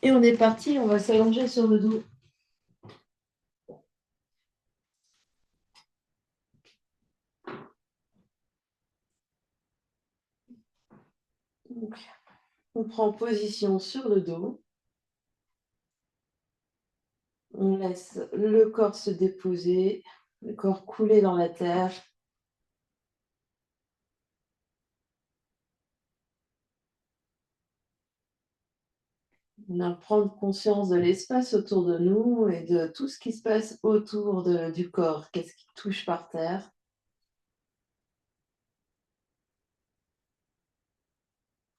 Et on est parti, on va s'allonger sur le dos. Donc, on prend position sur le dos. On laisse le corps se déposer, le corps couler dans la terre. On va prendre conscience de l'espace autour de nous et de tout ce qui se passe autour du corps. Qu'est-ce qui touche par terre?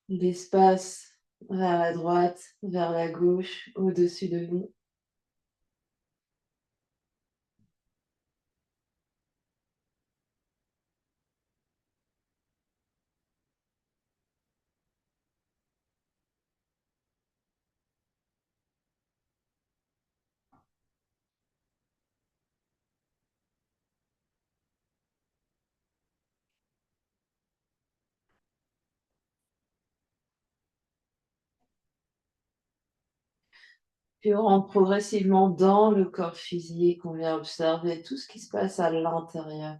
L'espace vers la droite, vers la gauche, au-dessus de nous. Puis on rentre progressivement dans le corps physique, on vient observer tout ce qui se passe à l'intérieur.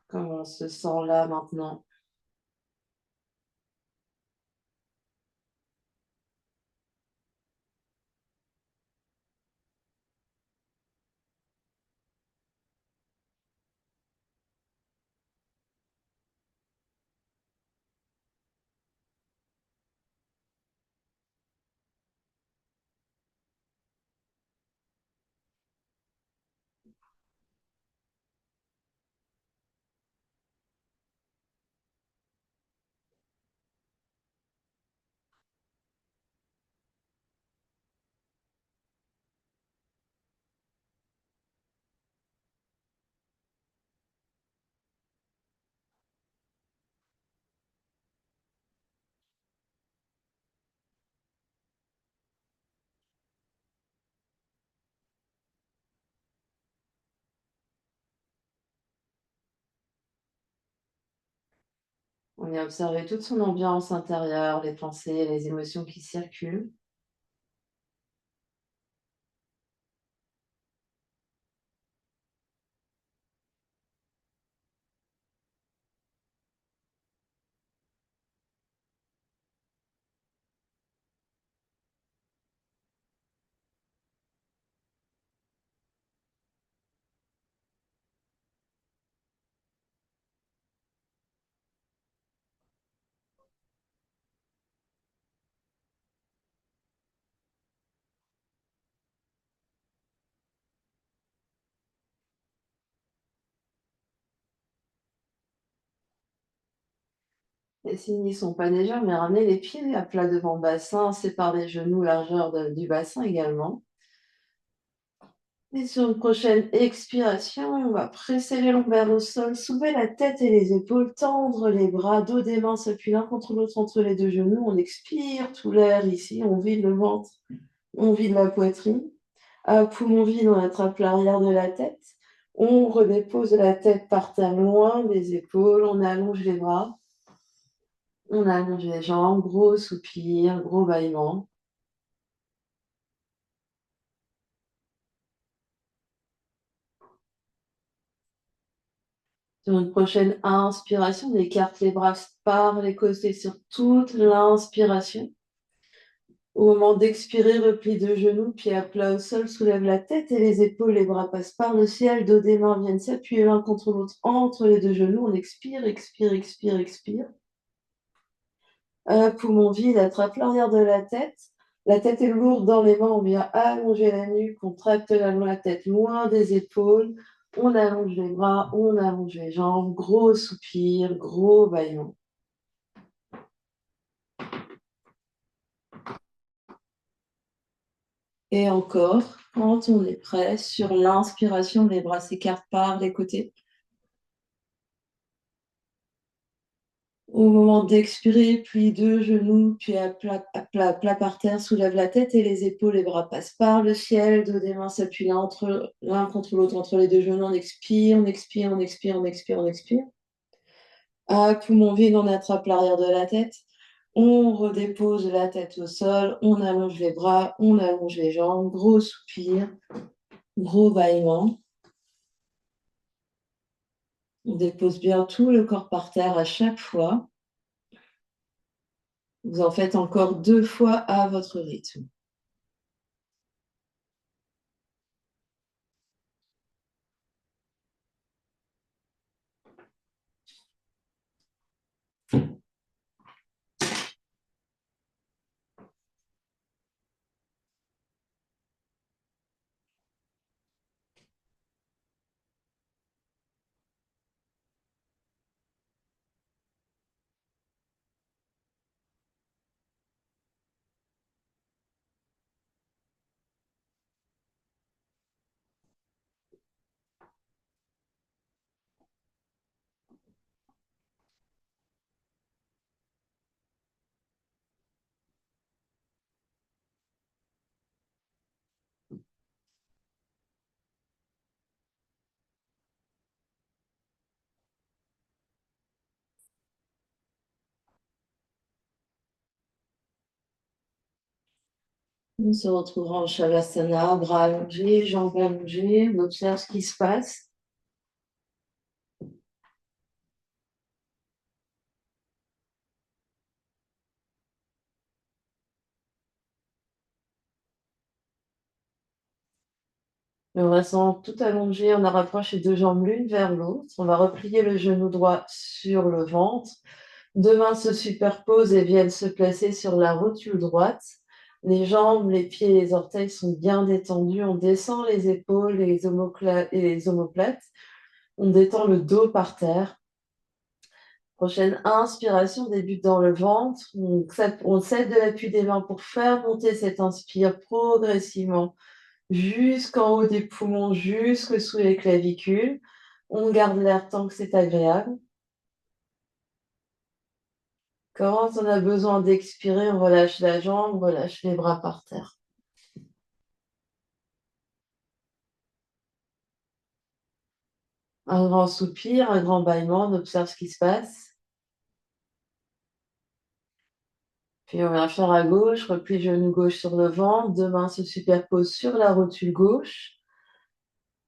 Comment on se sent là maintenant? On vient observer toute son ambiance intérieure, les pensées, les émotions qui circulent. Et s'ils n'y sont pas déjà, mais ramenez les pieds à plat devant le bassin, sépare les genoux, largeur du bassin également. Et sur une prochaine expiration, on va presser les lombaires au sol, soulever la tête et les épaules, tendre les bras, dos des mains s'appuient l'un contre l'autre entre les deux genoux. On expire tout l'air ici, on vide le ventre, on vide la poitrine. À poumon vide, on attrape l'arrière de la tête. On redépose la tête par terre loin des épaules, on allonge les bras, on allonge les jambes, gros soupir, gros bâillement. Sur une prochaine inspiration, on écarte les bras par les côtés sur toute l'inspiration. Au moment d'expirer, replie de genoux, pieds à plat au sol, soulève la tête et les épaules, les bras passent par le ciel, dos des mains viennent s'appuyer l'un contre l'autre entre les deux genoux. On expire, expire, expire, expire. Poumon vide, attrape l'arrière de la tête. La tête est lourde dans les mains, on vient allonger la nuque, on tracte la tête loin des épaules. On allonge les bras, on allonge les jambes, gros soupir, gros bâillement. Et encore, quand on est prêt, sur l'inspiration, les bras s'écartent par les côtés. Au moment d'expirer, plie 2 genoux, puis à plat par terre, soulève la tête et les épaules, les bras passent par le ciel, dos des mains s'appuient l'un contre l'autre, entre les deux genoux, on expire, on expire, on expire, on expire, on expire. À poumon vide, on attrape l'arrière de la tête, on redépose la tête au sol, on allonge les bras, on allonge les jambes, gros soupir, gros bâillement. On dépose bien tout le corps par terre à chaque fois. Vous en faites encore 2 fois à votre rythme. On se retrouvera en Shavasana, bras allongés, jambes allongées, on observe ce qui se passe. En restant tout allongé, on rapproche les deux jambes l'une vers l'autre. On va replier le genou droit sur le ventre. Deux mains se superposent et viennent se placer sur la rotule droite. Les jambes, les pieds et les orteils sont bien détendus. On descend les épaules et les omoplates. On détend le dos par terre. Prochaine inspiration débute dans le ventre. On cède de l'appui des mains pour faire monter cette inspire progressivement jusqu'en haut des poumons, jusque sous les clavicules. On garde l'air tant que c'est agréable. Quand on a besoin d'expirer, on relâche la jambe, on relâche les bras par terre. Un grand soupir, un grand bâillement, on observe ce qui se passe. Puis on vient faire à gauche, replie genou gauche sur le ventre, deux mains se superposent sur la rotule gauche.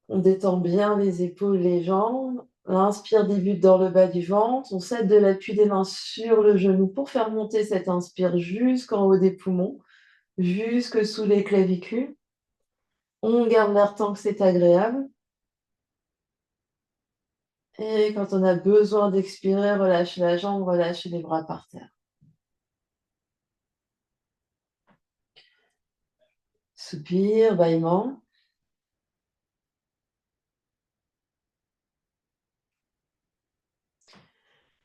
On détend bien les épaules, les jambes. L'inspire débute dans le bas du ventre. On cède de l'appui des mains sur le genou pour faire monter cette inspire jusqu'en haut des poumons, jusque sous les clavicules. On garde l'air tant que c'est agréable. Et quand on a besoin d'expirer, relâche la jambe, relâche les bras par terre. Soupir, bâillement.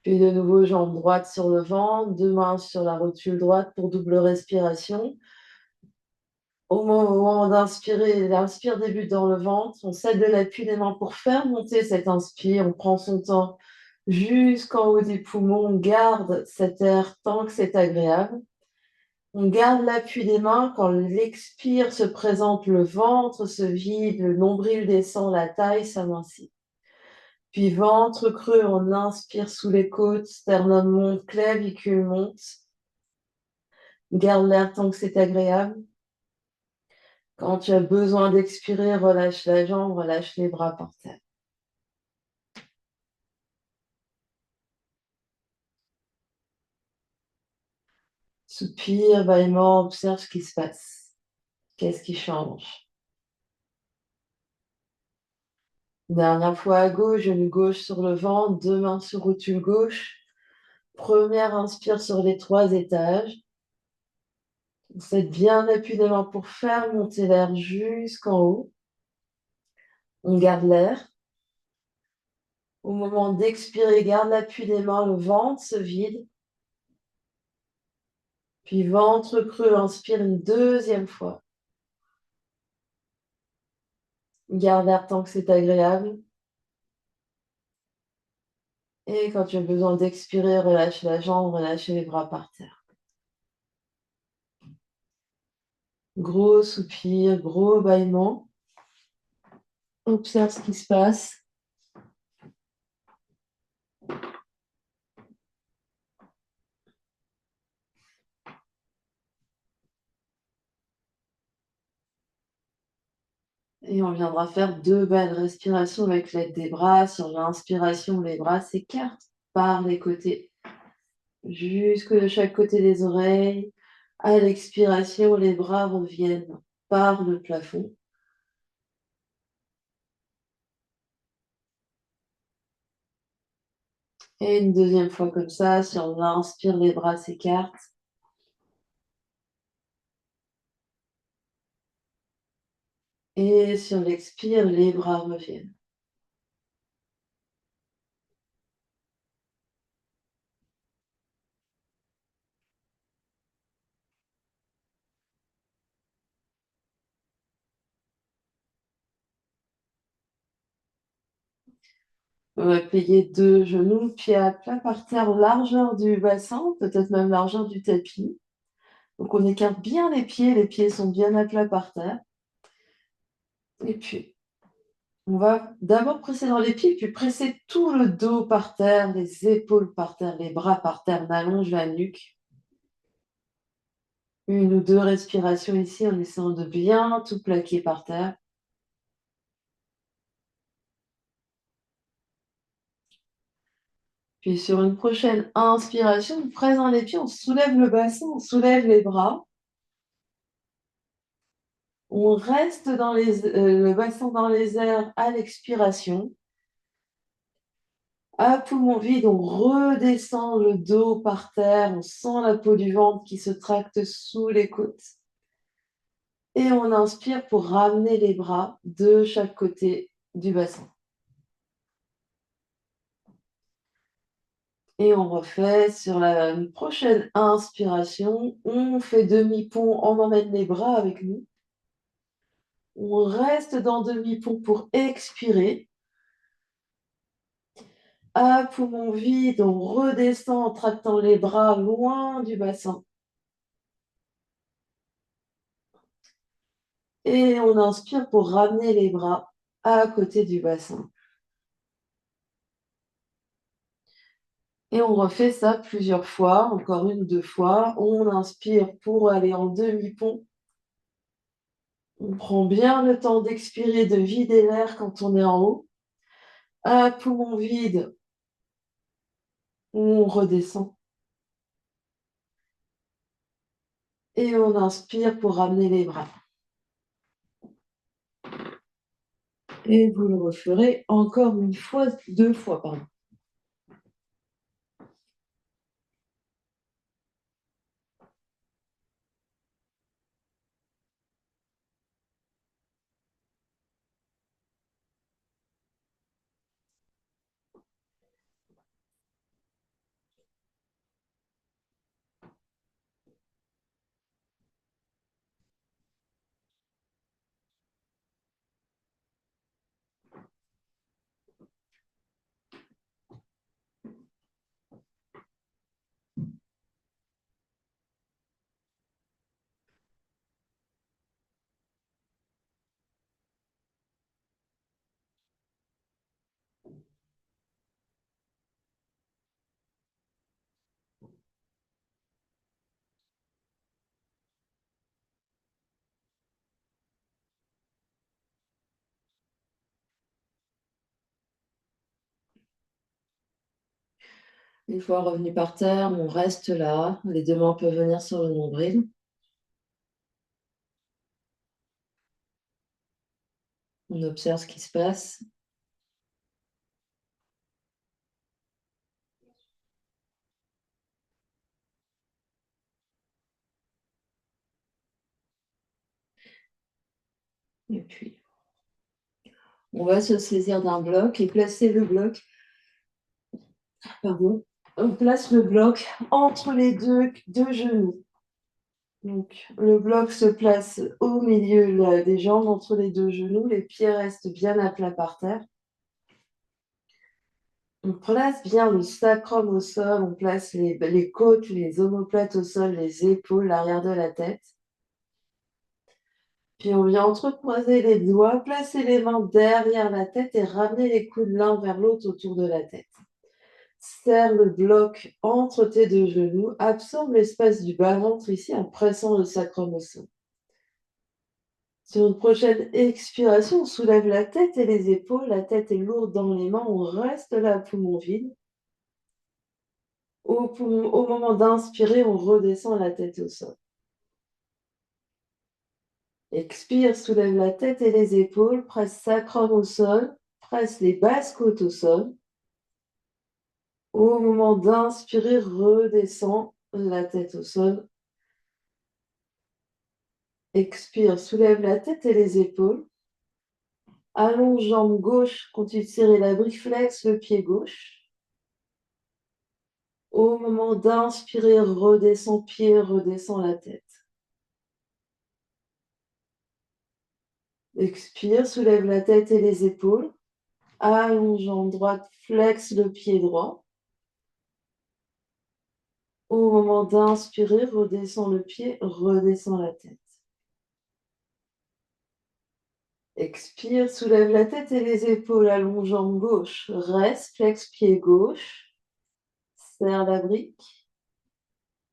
Puis de nouveau, jambe droite sur le ventre, deux mains sur la rotule droite pour double respiration. Au moment d'inspirer, l'inspire débute dans le ventre, on cède de l'appui des mains pour faire monter cette inspire, on prend son temps jusqu'en haut des poumons, on garde cet air tant que c'est agréable. On garde l'appui des mains, quand l'expire se présente, le ventre se vide, le nombril descend, la taille s'amincit. Puis ventre creux, on inspire sous les côtes, sternum monte, clavicule monte. Garde l'air tant que c'est agréable. Quand tu as besoin d'expirer, relâche la jambe, relâche les bras par terre. Soupir, bâillement, observe ce qui se passe. Qu'est-ce qui change? Dernière fois à gauche, genou gauche sur le ventre, deux mains sur rotule gauche. Première inspire sur les 3 étages. On cède bien l'appui des mains pour faire monter l'air jusqu'en haut. On garde l'air. Au moment d'expirer, garde l'appui des mains, le ventre se vide. Puis ventre creux, inspire une deuxième fois. Garde l'air tant que c'est agréable. Et quand tu as besoin d'expirer, relâche la jambe, relâche les bras par terre. Gros soupir, gros bâillement. Observe ce qui se passe. Et on viendra faire 2 belles respirations avec l'aide des bras. Sur l'inspiration, les bras s'écartent par les côtés, jusque de chaque côté des oreilles. À l'expiration, les bras reviennent par le plafond. Et une deuxième fois comme ça, si on inspire, les bras s'écartent. Et si on expire, les bras reviennent. On va plier 2 genoux, pieds à plat par terre, largeur du bassin, peut-être même largeur du tapis. Donc on écarte bien les pieds sont bien à plat par terre. Et puis, on va d'abord presser dans les pieds, puis presser tout le dos par terre, les épaules par terre, les bras par terre, on allonge la nuque. 1 ou 2 respirations ici en essayant de bien tout plaquer par terre. Puis sur une prochaine inspiration, on presse dans les pieds, on soulève le bassin, on soulève les bras. On reste dans le bassin dans les airs à l'expiration. À poumon vide, on redescend le dos par terre, on sent la peau du ventre qui se tracte sous les côtes. Et on inspire pour ramener les bras de chaque côté du bassin. Et on refait sur la prochaine inspiration, on fait demi-pont, on emmène les bras avec nous. On reste dans demi-pont pour expirer. À poumon vide, on redescend en tractant les bras loin du bassin. Et on inspire pour ramener les bras à côté du bassin. Et on refait ça plusieurs fois, encore 1 ou 2 fois. On inspire pour aller en demi-pont. On prend bien le temps d'expirer, de vider l'air quand on est en haut. À poumon vide, on redescend. Et on inspire pour ramener les bras. Et vous le referez encore 1 fois, 2 fois, pardon. Une fois revenu par terre, on reste là. Les 2 mains peuvent venir sur le nombril. On observe ce qui se passe. Et puis, on va se saisir d'un bloc et placer le bloc. Pardon. On place le bloc entre les deux genoux. Donc, le bloc se place au milieu des jambes, entre les 2 genoux. Les pieds restent bien à plat par terre. On place bien le sacrum au sol, on place les côtes, les omoplates au sol, les épaules, l'arrière de la tête. Puis on vient entrecroiser les doigts, placer les mains derrière la tête et ramener les coudes l'un vers l'autre autour de la tête. Serre le bloc entre tes deux genoux, absorbe l'espace du bas-ventre ici en pressant le sacrum au sol. Sur une prochaine expiration, on soulève la tête et les épaules, la tête est lourde dans les mains, on reste là, poumon vide. Au moment d'inspirer, on redescend la tête au sol. Expire, soulève la tête et les épaules, presse sacrum au sol, presse les basses côtes au sol. Au moment d'inspirer, redescend la tête au sol. Expire, soulève la tête et les épaules. Allonge jambe gauche, continue de serrer la brique, flex le pied gauche. Au moment d'inspirer, redescend pied, redescend la tête. Expire, soulève la tête et les épaules. Allonge jambe droite, flex le pied droit. Au moment d'inspirer, redescend le pied, redescend la tête. Expire, soulève la tête et les épaules, allonge jambe gauche, reste, flex pied gauche, serre la brique.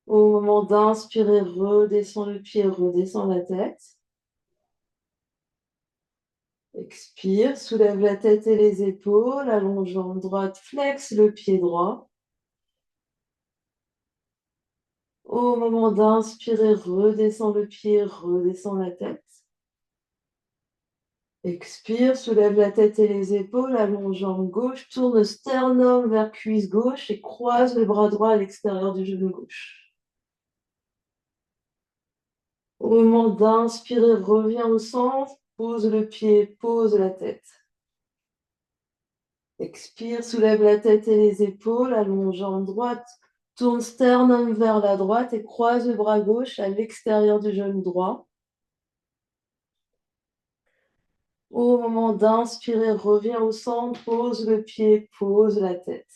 Au moment d'inspirer, redescend le pied, redescend la tête. Expire, soulève la tête et les épaules, allonge jambe droite, flex le pied droit. Au moment d'inspirer, redescend le pied, redescend la tête. Expire, soulève la tête et les épaules, allonge jambe gauche, tourne sternum vers cuisse gauche et croise le bras droit à l'extérieur du genou gauche. Au moment d'inspirer, reviens au centre, pose le pied, pose la tête. Expire, soulève la tête et les épaules, allonge jambe droite, tourne sternum vers la droite et croise le bras gauche à l'extérieur du genou droit. Au moment d'inspirer, reviens au centre, pose le pied, pose la tête.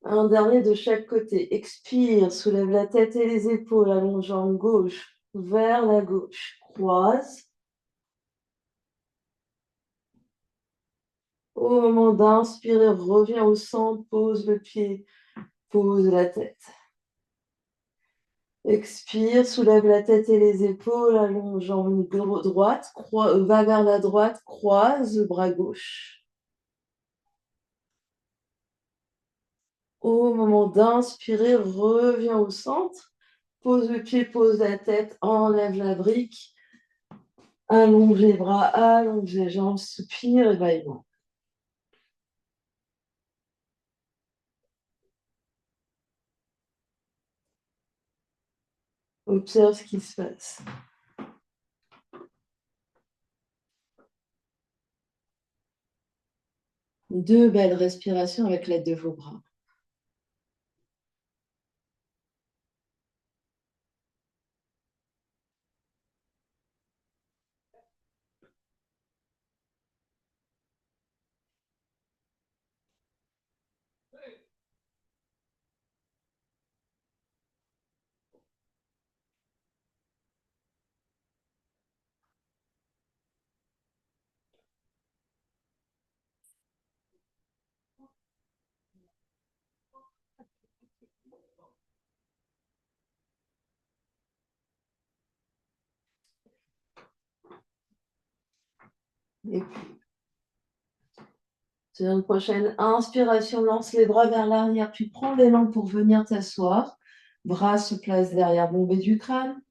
Un dernier de chaque côté. Expire, soulève la tête et les épaules, allonge jambe gauche vers la gauche. Croise. Au moment d'inspirer, reviens au centre, pose le pied, pose la tête. Expire, soulève la tête et les épaules, allonge jambe droite, va vers la droite, croise le bras gauche. Au moment d'inspirer, reviens au centre, pose le pied, pose la tête, enlève la brique, allonge les bras, allonge les jambes, soupire et bâillement. Observe ce qui se passe. Deux belles respirations avec l'aide de vos bras. Et puis, sur une prochaine inspiration, lance les bras vers l'arrière, puis prends l'élan pour venir t'asseoir. Bras se placent derrière bombée du crâne.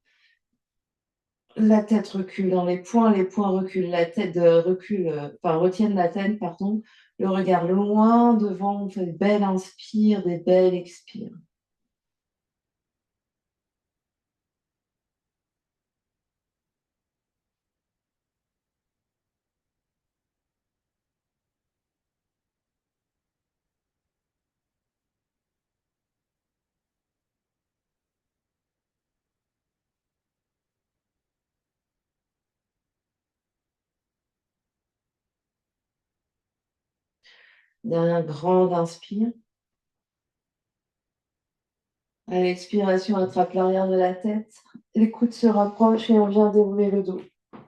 La tête recule dans les poings reculent, la tête recule, retiennent la tête, pardon. Le regard loin devant, on fait des belles inspires, des belles expires. Dernière grande inspire. À l'expiration, attrape l'arrière de la tête. Les coudes se rapprochent et on vient dérouler le dos.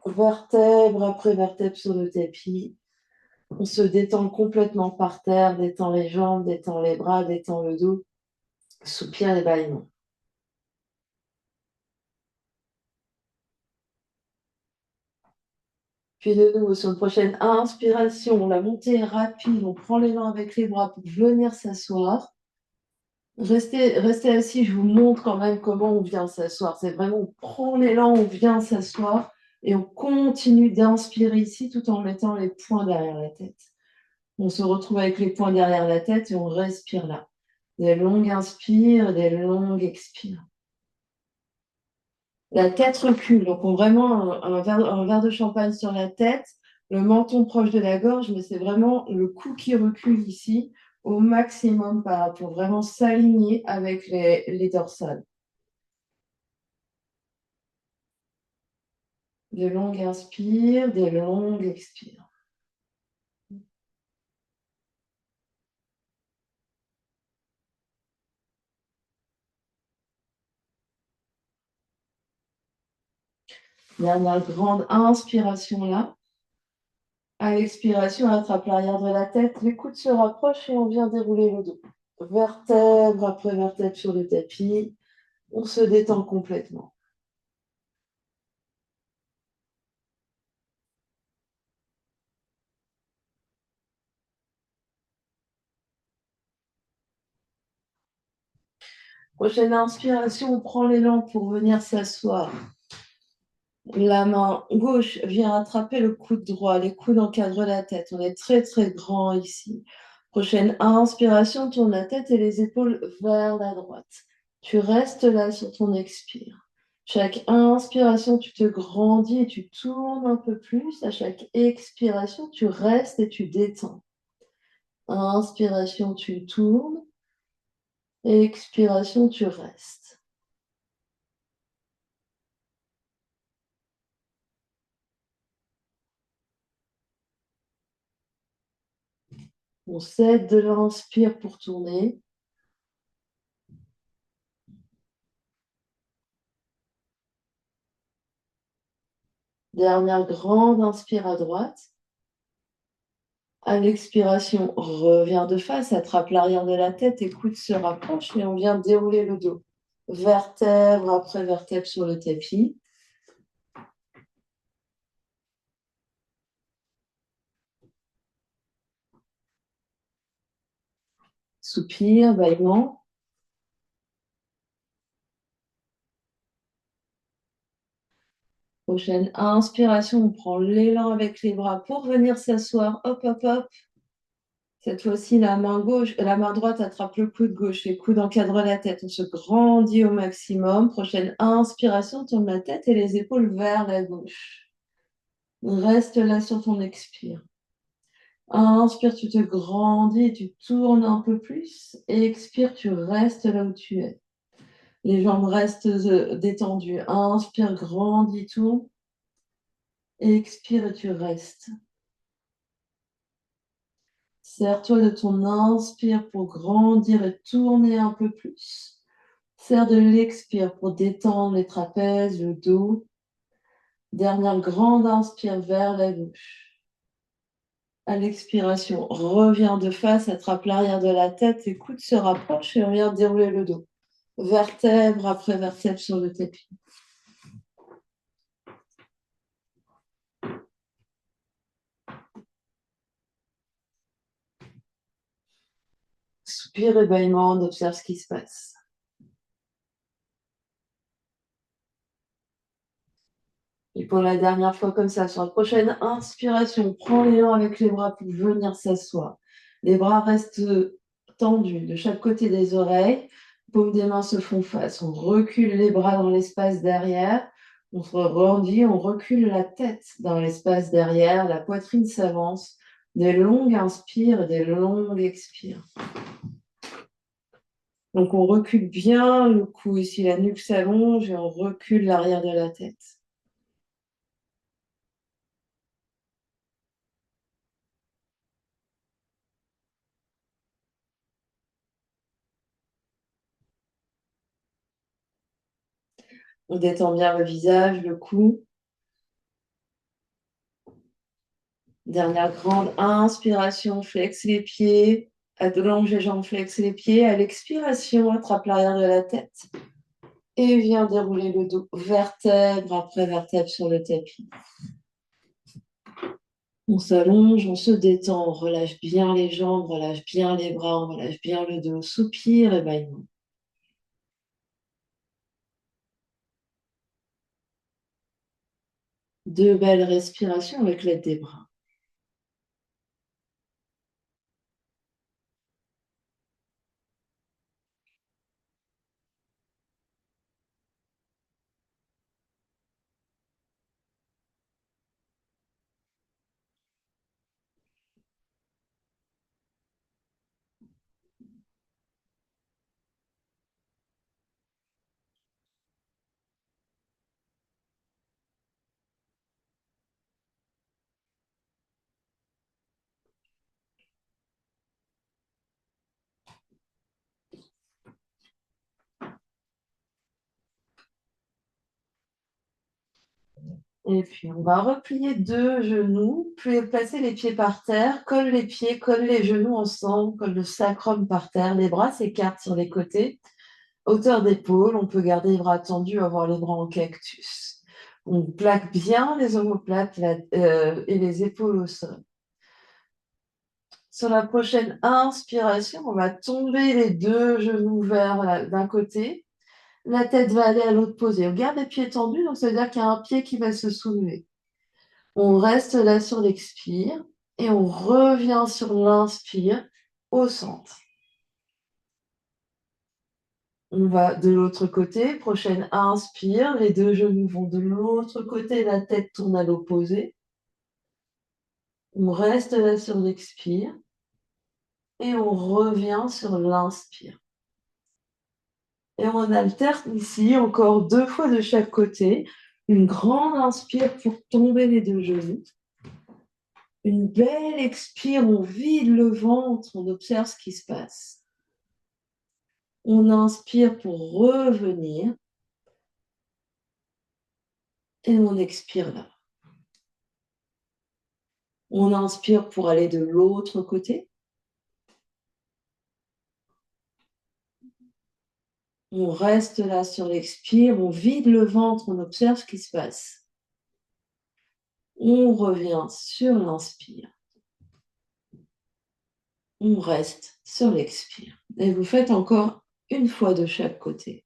Vertèbre après vertèbre sur le tapis. On se détend complètement par terre, détend les jambes, détend les bras, détend le dos. Soupir et bâillements. Puis de nouveau, sur une prochaine inspiration, la montée est rapide. On prend l'élan avec les bras pour venir s'asseoir. Restez assis, je vous montre quand même comment on vient s'asseoir. C'est vraiment, on prend l'élan, on vient s'asseoir et on continue d'inspirer ici tout en mettant les poings derrière la tête. On se retrouve avec les poings derrière la tête et on respire là. Des longues inspires, des longues expires. La tête recule, donc on vraiment un verre de champagne sur la tête, le menton proche de la gorge, mais c'est vraiment le cou qui recule ici au maximum pour vraiment s'aligner avec les dorsales. Des longues inspires, des longues expires. Dernière grande inspiration là. À l'expiration, on attrape l'arrière de la tête, les coudes se rapprochent et on vient dérouler le dos. Vertèbre après vertèbre sur le tapis, on se détend complètement. Prochaine inspiration, on prend l'élan pour venir s'asseoir. La main gauche vient attraper le coude droit, les coudes encadrent la tête. On est très très grand ici. Prochaine inspiration, tourne la tête et les épaules vers la droite. Tu restes là sur ton expire. Chaque inspiration, tu te grandis et tu tournes un peu plus. À chaque expiration, tu restes et tu détends. Inspiration, tu tournes. Expiration, tu restes. On cède de l'inspire pour tourner. Dernière grande inspire à droite. À l'expiration, reviens de face, attrape l'arrière de la tête, tes coudes se rapprochent et on vient dérouler le dos. Vertèbre après vertèbre sur le tapis. Soupir, bâillement. Prochaine inspiration, on prend l'élan avec les bras pour venir s'asseoir. Hop, hop, hop. Cette fois-ci, la main gauche, la main droite attrape le coude gauche, les coudes encadrent la tête. On se grandit au maximum. Prochaine inspiration, tourne la tête et les épaules vers la gauche. Reste là sur ton expire. Inspire, tu te grandis et tu tournes un peu plus. Expire, tu restes là où tu es. Les jambes restent détendues. Inspire, grandis, tourne. Expire et tu restes. Serre-toi de ton inspire pour grandir et tourner un peu plus. Serre de l'expire pour détendre les trapèzes, le dos. Dernière grande inspire vers la gauche. À l'expiration, reviens de face, attrape l'arrière de la tête, tes coudes se rapprochent et on vient dérouler le dos. Vertèbre après vertèbre sur le tapis. Soupir et bâillement, on observe ce qui se passe. Et pour la dernière fois comme ça, sur la prochaine inspiration, prends l'élan avec les bras pour venir s'asseoir. Les bras restent tendus de chaque côté des oreilles. Paumes des mains se font face. On recule les bras dans l'espace derrière. On se rendit, on recule la tête dans l'espace derrière. La poitrine s'avance. Des longues inspires et des longues expires. Donc on recule bien le cou ici, la nuque s'allonge et on recule l'arrière de la tête. On détend bien le visage, le cou. Dernière grande inspiration, flex les pieds. Allonge les jambes, flex les pieds. À l'expiration, attrape l'arrière de la tête. Et viens dérouler le dos, vertèbre après vertèbre sur le tapis. On s'allonge, on se détend, on relâche bien les jambes, on relâche bien les bras, on relâche bien le dos. Soupir et bâillement. Deux belles respirations avec l'aide des bras. Et puis, on va replier deux genoux, puis placer les pieds par terre, colle les pieds, colle les genoux ensemble, colle le sacrum par terre, les bras s'écartent sur les côtés, hauteur d'épaule, on peut garder les bras tendus, avoir les bras en cactus. On plaque bien les omoplates et les épaules au sol. Sur la prochaine inspiration, on va tomber les deux genoux vers d'un côté, la tête va aller à l'autre posée. On garde les pieds tendus, donc ça veut dire qu'il y a un pied qui va se soulever. On reste là sur l'expire et on revient sur l'inspire au centre. On va de l'autre côté, prochaine inspire, les deux genoux vont de l'autre côté, la tête tourne à l'opposé. On reste là sur l'expire et on revient sur l'inspire. Et on alterne ici encore deux fois de chaque côté. Une grande inspire pour tomber les deux genoux. Une belle expire, on vide le ventre, on observe ce qui se passe. On inspire pour revenir et on expire là. On inspire pour aller de l'autre côté. On reste là sur l'expire, on vide le ventre, on observe ce qui se passe. On revient sur l'inspire. On reste sur l'expire. Et vous faites encore une fois de chaque côté.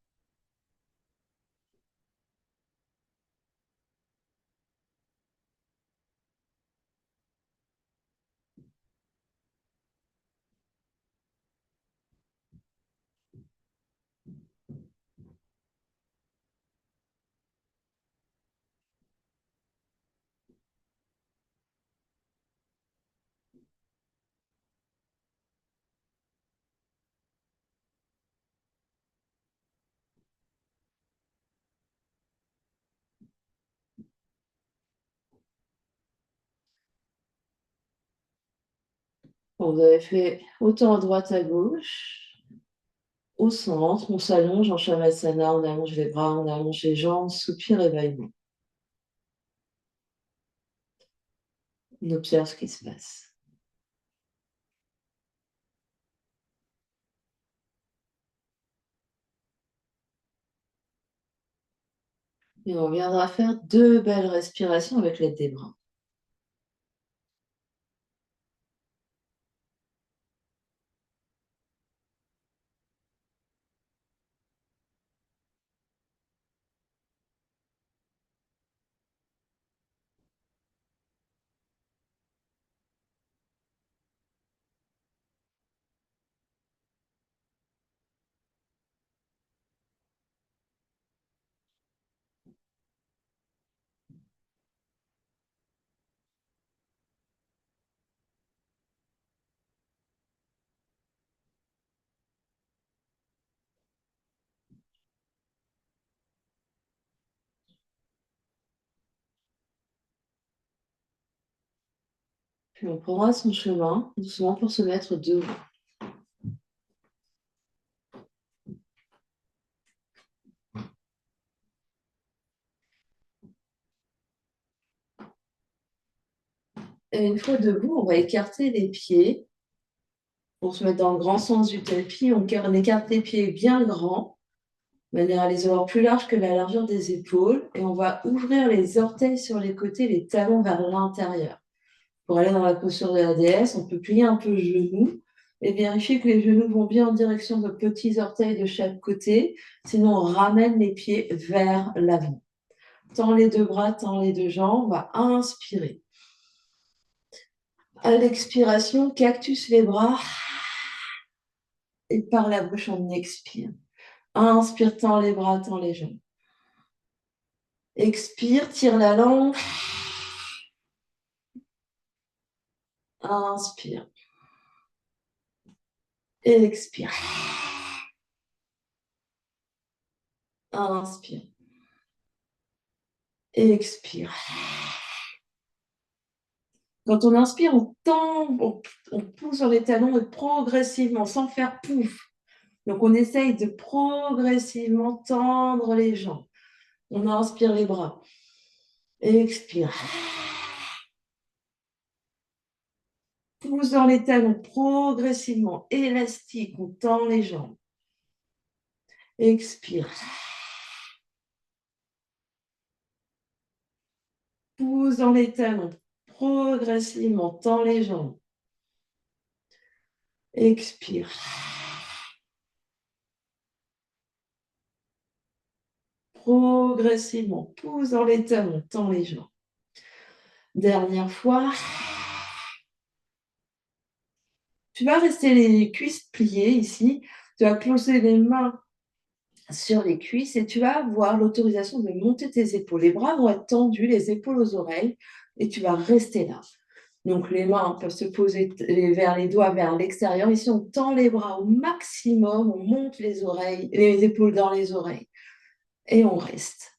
Vous avez fait autant à droite à gauche. Au centre, on s'allonge en Shavasana, on allonge les bras, on allonge les jambes, soupir et bâillement. On observe ce qui se passe. Et on viendra faire deux belles respirations avec l'aide des bras. Puis on prendra son chemin doucement pour se mettre debout. Et une fois debout, on va écarter les pieds pour se mettre dans le grand sens du tapis. On écarte les pieds bien grands, de manière à les avoir plus larges que la largeur des épaules. Et on va ouvrir les orteils sur les côtés, les talons vers l'intérieur. Pour aller dans la posture de la déesse, on peut plier un peu le genou et vérifier que les genoux vont bien en direction de petits orteils de chaque côté. Sinon, on ramène les pieds vers l'avant. Tends les deux bras, tends les deux jambes. On va inspirer. À l'expiration, cactus les bras. Et par la bouche, on expire. Inspire, tends les bras, tends les jambes. Expire, tire la langue. Inspire. Et expire. Inspire. Et expire. Quand on inspire, on tend, on pousse sur les talons et progressivement, sans faire pouf. Donc, on essaye de progressivement tendre les jambes. On inspire les bras. Et expire. Pousse dans les talons progressivement, élastique, on tend les jambes. Expire. Pousse dans les talons progressivement, tend les jambes. Expire. Progressivement, pousse dans les talons, tend les jambes. Dernière fois. Tu vas rester les cuisses pliées ici. Tu vas poser les mains sur les cuisses et tu vas avoir l'autorisation de monter tes épaules. Les bras vont être tendus, les épaules aux oreilles et tu vas rester là. Donc les mains peuvent se poser vers les doigts vers l'extérieur. Ici, on tend les bras au maximum, on monte les oreilles, les épaules dans les oreilles et on reste.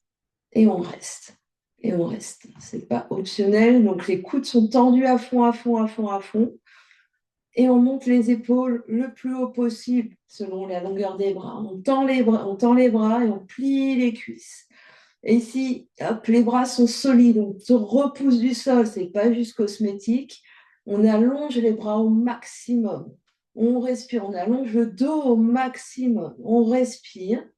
Et on reste. Et on reste. C'est pas optionnel. Donc les coudes sont tendus à fond, à fond, à fond, à fond. Et on monte les épaules le plus haut possible selon la longueur des bras. On tend les bras et on plie les cuisses. Et ici, hop, les bras sont solides, on se repousse du sol, c'est pas juste cosmétique. On allonge les bras au maximum. On respire, on allonge le dos au maximum. On respire.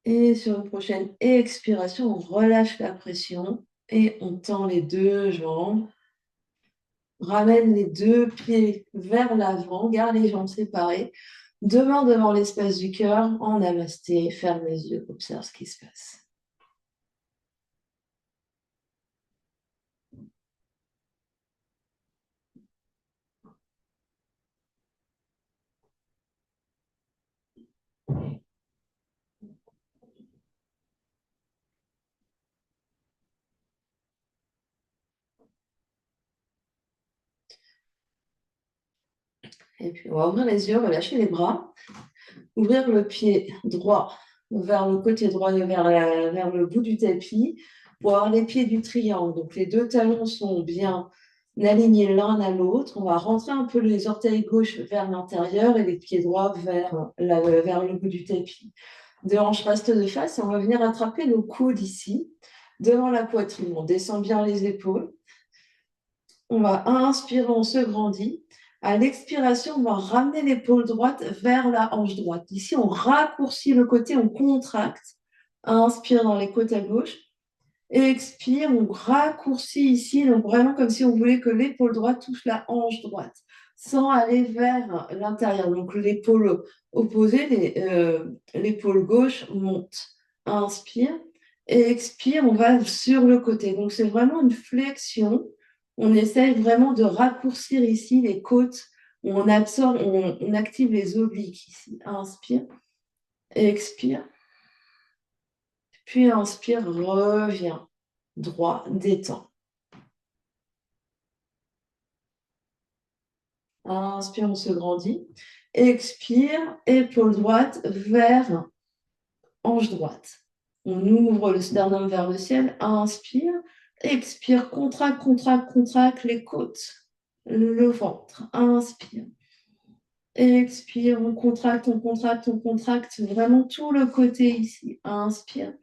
Et sur une prochaine expiration, on relâche la pression et on tend les deux jambes. Ramène les deux pieds vers l'avant, garde les jambes séparées. Deux mains devant l'espace du cœur, en namasté, ferme les yeux, observe ce qui se passe. Et puis on va ouvrir les yeux, relâcher les bras, ouvrir le pied droit vers le côté droit, vers le bout du tapis, pour avoir les pieds du triangle. Donc les deux talons sont bien alignés l'un à l'autre. On va rentrer un peu les orteils gauche vers l'intérieur et les pieds droits vers le bout du tapis. Deux hanches restent de face et on va venir attraper nos coudes ici, devant la poitrine. On descend bien les épaules. On va inspirer, on se grandit. À l'expiration, on va ramener l'épaule droite vers la hanche droite. Ici, on raccourcit le côté, on contracte. Inspire dans les côtes à gauche. Expire, on raccourcit ici, donc vraiment comme si on voulait que l'épaule droite touche la hanche droite, sans aller vers l'intérieur. Donc l'épaule opposée, l'épaule gauche monte. Inspire et expire, on va sur le côté. Donc c'est vraiment une flexion. On essaye vraiment de raccourcir ici les côtes. On absorbe, on active les obliques ici. Inspire, expire. Puis inspire, reviens. Droit, détend. Inspire, on se grandit. Expire, épaule droite vers hanche droite. On ouvre le sternum vers le ciel. Inspire. Expire, contracte, contracte, contracte les côtes, le ventre. Inspire. Expire, on contracte, on contracte, on contracte. Vraiment tout le côté ici. Inspire.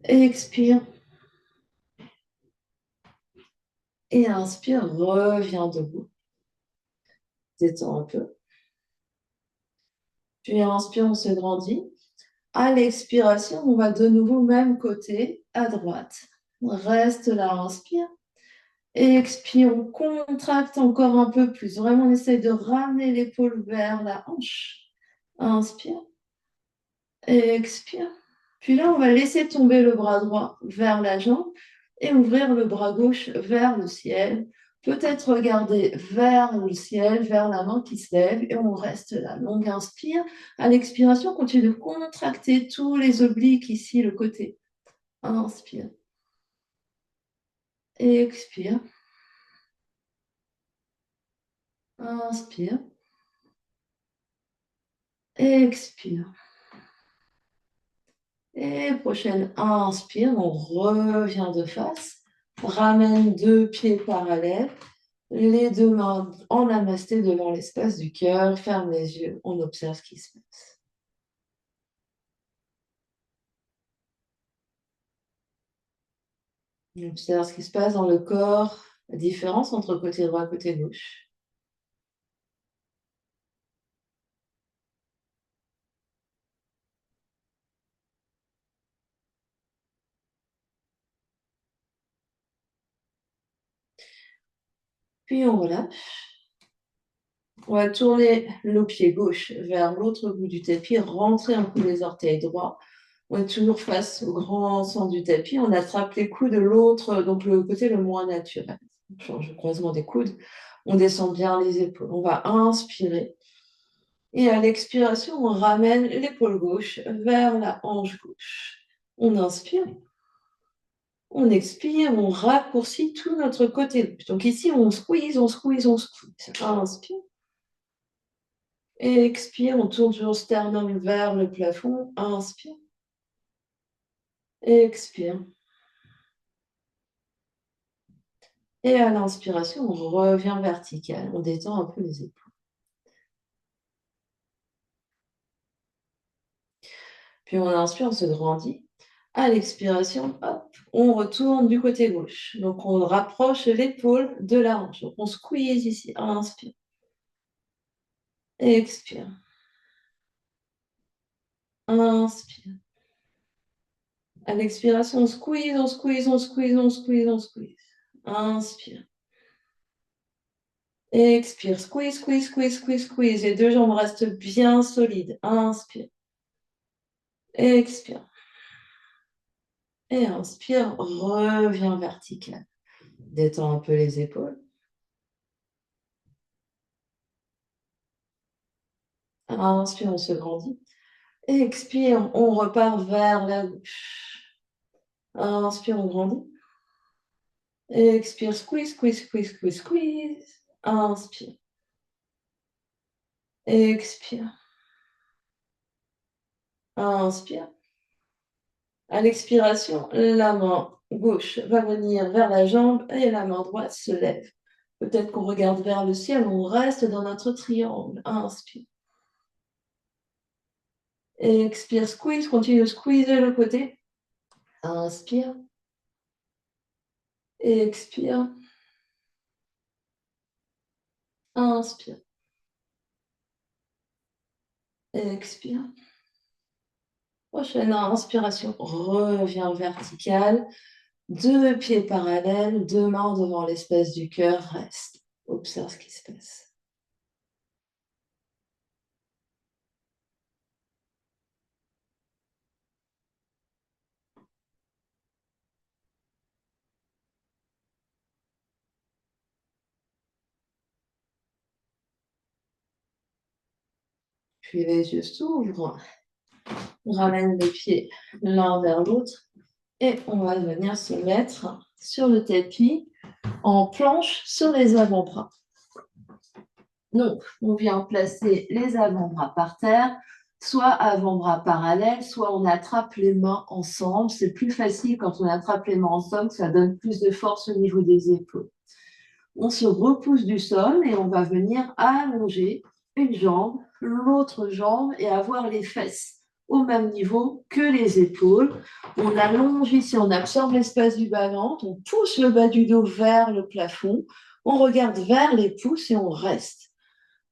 Expire. Et inspire, reviens debout. Détends un peu. Puis inspire, on se grandit. À l'expiration, on va de nouveau même côté, à droite. Reste là, inspire. Expire, on contracte encore un peu plus. Vraiment, on essaye de ramener l'épaule vers la hanche. Inspire. Expire. Puis là, on va laisser tomber le bras droit vers la jambe et ouvrir le bras gauche vers le ciel. Peut-être regarder vers le ciel, vers la main qui se lève et on reste là. Longue inspire. À l'expiration, continue de contracter tous les obliques ici, le côté. Inspire. Expire. Inspire. Expire. Et prochaine inspire, on revient de face. Ramène deux pieds parallèles. Les deux mains en namasté devant l'espace du cœur. Ferme les yeux. On observe ce qui se passe. On observe ce qui se passe dans le corps. La différence entre côté droit et côté gauche. Puis on relâche. On va tourner le pied gauche vers l'autre bout du tapis. Rentrer un coup les orteils droits. On est toujours face au grand centre du tapis. On attrape les coudes de l'autre, donc le côté le moins naturel. On change le croisement des coudes. On descend bien les épaules. On va inspirer. Et à l'expiration, on ramène l'épaule gauche vers la hanche gauche. On inspire. On expire. On raccourcit tout notre côté gauche. Donc ici, on squeeze, on squeeze, on squeeze. Inspire. Et expire. On tourne toujours sternum vers le plafond. Inspire. Et expire. Et à l'inspiration, on revient vertical. On détend un peu les épaules. Puis on inspire, on se grandit. À l'expiration, hop, on retourne du côté gauche. Donc on rapproche l'épaule de la hanche. Donc on squeeze ici. Inspire. Expire. Inspire. À l'expiration, on squeeze, on squeeze, on squeeze, on squeeze, on squeeze. Inspire. Expire. Squeeze, squeeze, squeeze, squeeze, squeeze. Les deux jambes restent bien solides. Inspire. Expire. Et inspire, reviens vertical. Détends un peu les épaules. Inspire, on se grandit. Expire, on repart vers la gauche. Inspire, on grandit. Expire, squeeze, squeeze, squeeze, squeeze, squeeze. Inspire. Expire. Inspire. À l'expiration, la main gauche va venir vers la jambe et la main droite se lève. Peut-être qu'on regarde vers le ciel, on reste dans notre triangle. Inspire. Expire, squeeze, continue de squeezer le côté. Inspire. Expire. Inspire. Expire. Prochaine inspiration, reviens vertical. Deux pieds parallèles, deux mains devant l'espace du cœur, reste. Observe ce qui se passe. Puis les yeux s'ouvrent. On ramène les pieds l'un vers l'autre et on va venir se mettre sur le tapis en planche sur les avant-bras. Donc, on vient placer les avant-bras par terre, soit avant-bras parallèles, soit on attrape les mains ensemble. C'est plus facile quand on attrape les mains ensemble, ça donne plus de force au niveau des épaules. On se repousse du sol et on va venir allonger une jambe, l'autre jambe et avoir les fesses au même niveau que les épaules. On allonge ici, on absorbe l'espace du bas-ventre, on pousse le bas du dos vers le plafond, on regarde vers les pouces et on reste.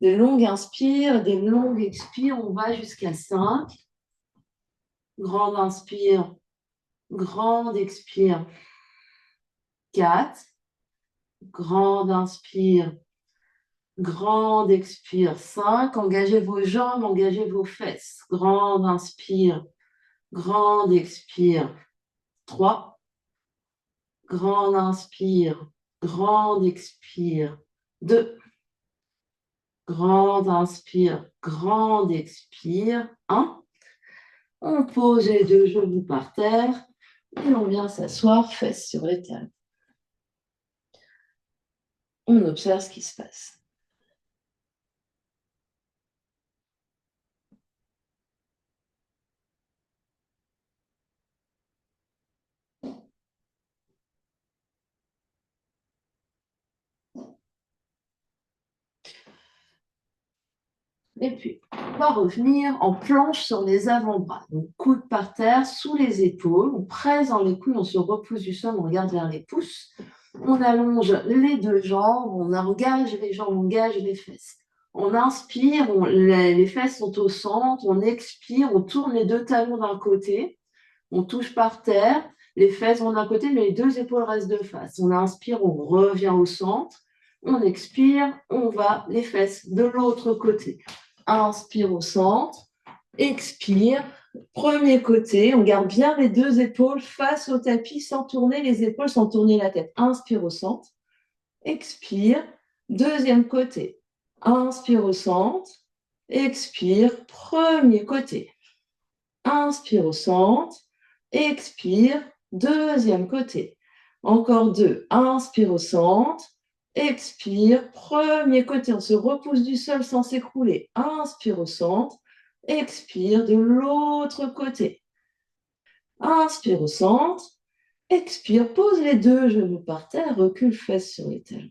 Des longues inspires, des longues expires, on va jusqu'à 5. Grande inspire, grande expire. 4. Grande inspire, grande expire. 5. Engagez vos jambes, engagez vos fesses. Grande inspire, grande expire. 3. Grande inspire, grande expire. 2. Grande inspire, grande expire. 1. On pose les deux genoux par terre et on vient s'asseoir, fesses sur les tables. On observe ce qui se passe. Et puis, on va revenir en planche sur les avant-bras. Donc, coude par terre, sous les épaules. On presse dans les coudes, on se repousse du sol, on regarde vers les pouces. On allonge les deux jambes, on engage les jambes, on engage les fesses. On inspire, les fesses sont au centre. On expire, on tourne les deux talons d'un côté. On touche par terre, les fesses vont d'un côté, mais les deux épaules restent de face. On inspire, on revient au centre. On expire, on va les fesses de l'autre côté. Inspire au centre, expire, premier côté, on garde bien les deux épaules face au tapis sans tourner les épaules, sans tourner la tête. Inspire au centre, expire, deuxième côté. Inspire au centre, expire, premier côté. Inspire au centre, expire, deuxième côté. Encore 2, inspire au centre, expire, premier côté, on se repousse du sol sans s'écrouler. Inspire au centre, expire de l'autre côté. Inspire au centre, expire, pose les deux genoux par terre, recule fesses sur les talons.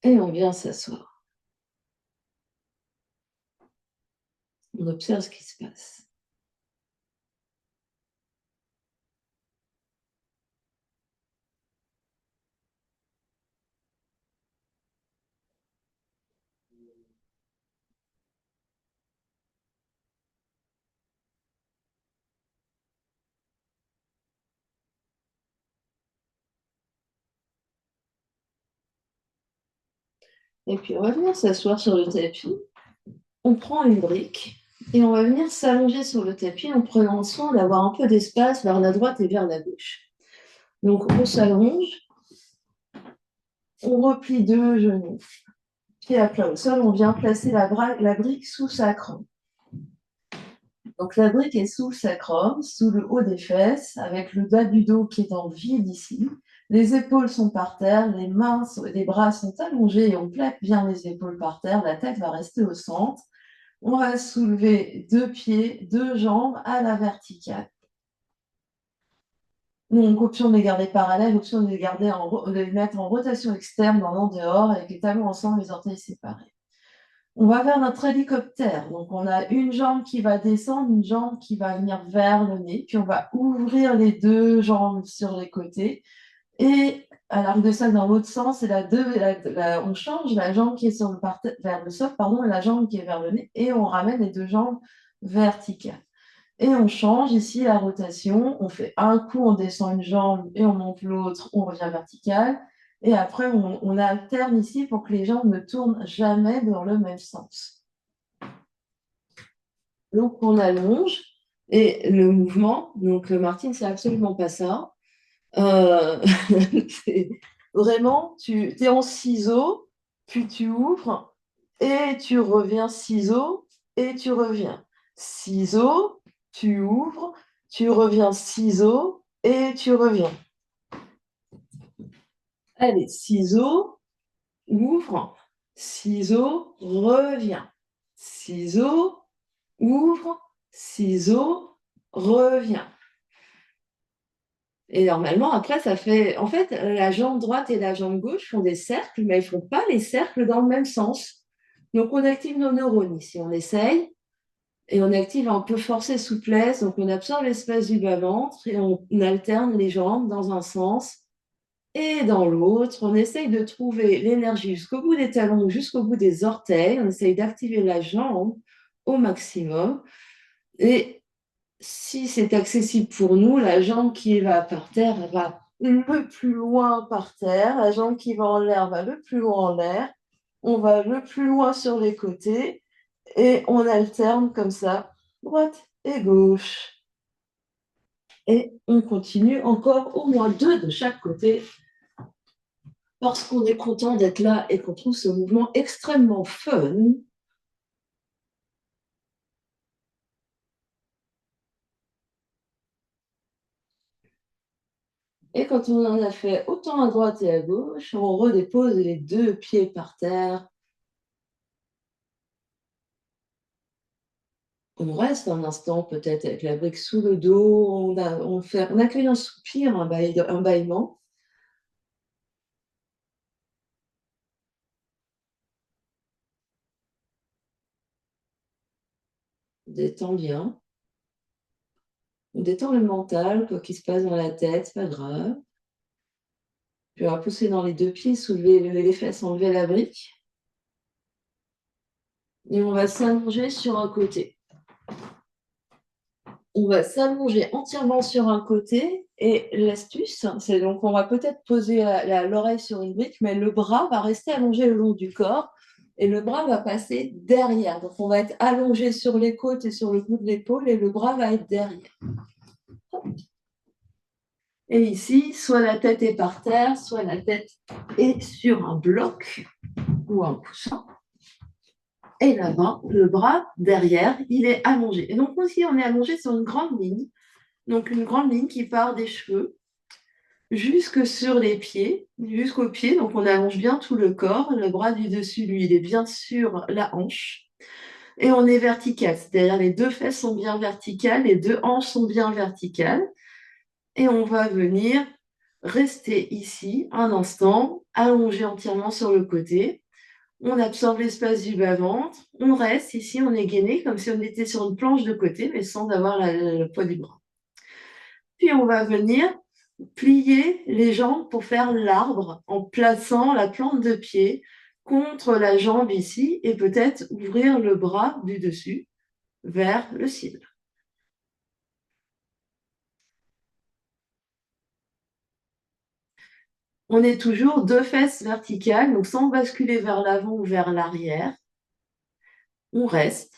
Et on vient s'asseoir. On observe ce qui se passe. Et puis on va venir s'asseoir sur le tapis. On prend une brique et on va venir s'allonger sur le tapis en prenant soin d'avoir un peu d'espace vers la droite et vers la gauche. Donc on s'allonge, on replie deux genoux, pied à plat au sol, on vient placer la brique sous sacrum. Donc la brique est sous le sacrum, sous le haut des fesses, avec le bas du dos qui est en vide ici. Les épaules sont par terre, les bras sont allongés et on plaque bien les épaules par terre, la tête va rester au centre. On va soulever deux pieds, deux jambes à la verticale. Donc, option de les garder parallèles, option de les mettre en rotation externe dans l'en-dehors avec les talons ensemble, les orteils séparés. On va faire notre hélicoptère. Donc, on a une jambe qui va descendre, une jambe qui va venir vers le nez. Puis, on va ouvrir les deux jambes sur les côtés. Et à l'arc de cercle dans l'autre sens, on change la jambe qui est vers le sol, et la jambe qui est vers le nez. Et on ramène les deux jambes verticales. Et on change ici la rotation. On fait un coup, on descend une jambe et on monte l'autre, on revient vertical. Et après, on alterne ici pour que les jambes ne tournent jamais dans le même sens. Donc, on allonge. Et le mouvement, donc Martine, c'est absolument pas ça. Vraiment, tu es en ciseaux, puis tu ouvres et tu reviens ciseaux et tu reviens. Ciseaux, tu ouvres, tu reviens ciseaux et tu reviens. Allez, ciseaux, ouvre, ciseaux, reviens. Ciseaux, ouvre, ciseaux, reviens. Et normalement, après, ça fait. En fait, la jambe droite et la jambe gauche font des cercles, mais elles ne font pas les cercles dans le même sens. Donc, on active nos neurones ici. On essaye et on active un peu force et souplesse. Donc, on absorbe l'espace du bas-ventre et on alterne les jambes dans un sens et dans l'autre. On essaye de trouver l'énergie jusqu'au bout des talons, jusqu'au bout des orteils. On essaye d'activer la jambe au maximum. Et si c'est accessible pour nous, la jambe qui va par terre elle va le plus loin par terre, la jambe qui va en l'air va le plus loin en l'air, on va le plus loin sur les côtés et on alterne comme ça, droite et gauche. Et on continue encore au moins 2 de chaque côté parce qu'on est content d'être là et qu'on trouve ce mouvement extrêmement fun. Et quand on en a fait autant à droite et à gauche, on redépose les 2 pieds par terre. On reste un instant peut-être avec la brique sous le dos, on accueille un soupir, un bâillement. On détend bien. On détend le mental, quoi qu'il se passe dans la tête, c'est pas grave. Puis on va pousser dans les 2 pieds, soulever les fesses, enlever la brique. Et on va s'allonger sur un côté. On va s'allonger entièrement sur un côté et l'astuce, c'est donc on va peut-être poser l'oreille sur une brique, mais le bras va rester allongé le long du corps et le bras va passer derrière. Donc on va être allongé sur les côtes et sur le bout de l'épaule et le bras va être derrière. Et ici, soit la tête est par terre, soit la tête est sur un bloc ou un coussin. Et là-bas, le bras derrière, il est allongé. Et donc aussi, on est allongé sur une grande ligne. Donc une grande ligne qui part des cheveux jusque sur les pieds, jusqu'aux pieds. Donc on allonge bien tout le corps. Le bras du dessus, lui, il est bien sur la hanche. Et on est vertical, c'est-à-dire les 2 fesses sont bien verticales, les 2 hanches sont bien verticales. Et on va venir rester ici un instant, allongé entièrement sur le côté. On absorbe l'espace du bas-ventre. On reste ici, on est gainé comme si on était sur une planche de côté, mais sans avoir le poids du bras. Puis on va venir plier les jambes pour faire l'arbre en plaçant la plante de pied contre la jambe ici et peut-être ouvrir le bras du dessus vers le ciel. On est toujours 2 fesses verticales, donc sans basculer vers l'avant ou vers l'arrière. On reste.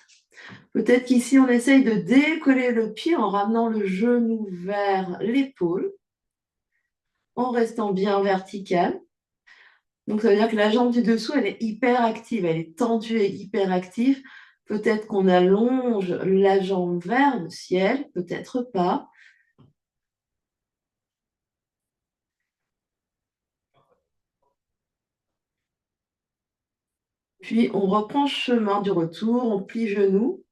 Peut-être qu'ici, on essaye de décoller le pied en ramenant le genou vers l'épaule, en restant bien vertical. Donc, ça veut dire que la jambe du dessous, elle est hyper active, elle est tendue et hyper active. Peut-être qu'on allonge la jambe vers le ciel, peut-être pas. Puis, on reprend chemin du retour, on plie genou,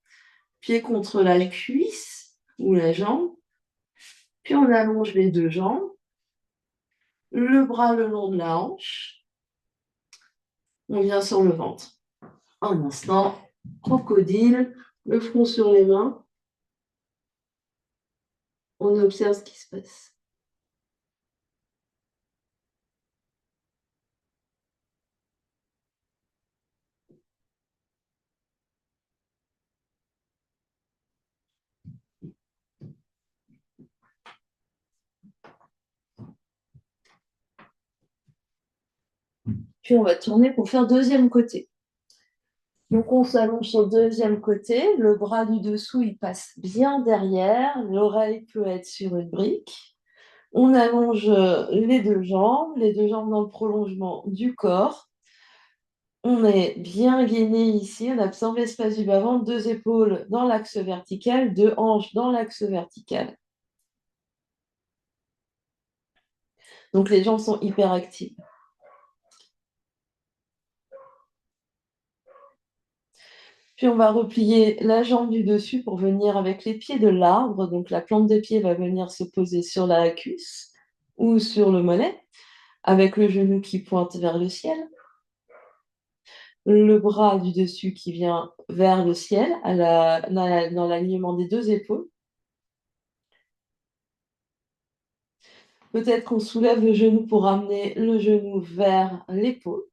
pied contre la cuisse ou la jambe. Puis, on allonge les 2 jambes, le bras le long de la hanche. On vient sur le ventre. Un instant, crocodile, le front sur les mains. On observe ce qui se passe. Puis on va tourner pour faire deuxième côté. Donc on s'allonge sur le deuxième côté, le bras du dessous il passe bien derrière, l'oreille peut être sur une brique. On allonge les deux jambes dans le prolongement du corps. On est bien gainé ici, on absorbe l'espace du bas-ventre, 2 épaules dans l'axe vertical, 2 hanches dans l'axe vertical. Donc les jambes sont hyper actives. Puis on va replier la jambe du dessus pour venir avec les pieds de l'arbre. Donc la plante des pieds va venir se poser sur la cuisse. ou sur le mollet, avec le genou qui pointe vers le ciel, le bras du dessus qui vient vers le ciel, dans l'alignement des deux épaules. Peut-être qu'on soulève le genou pour ramener le genou vers l'épaule,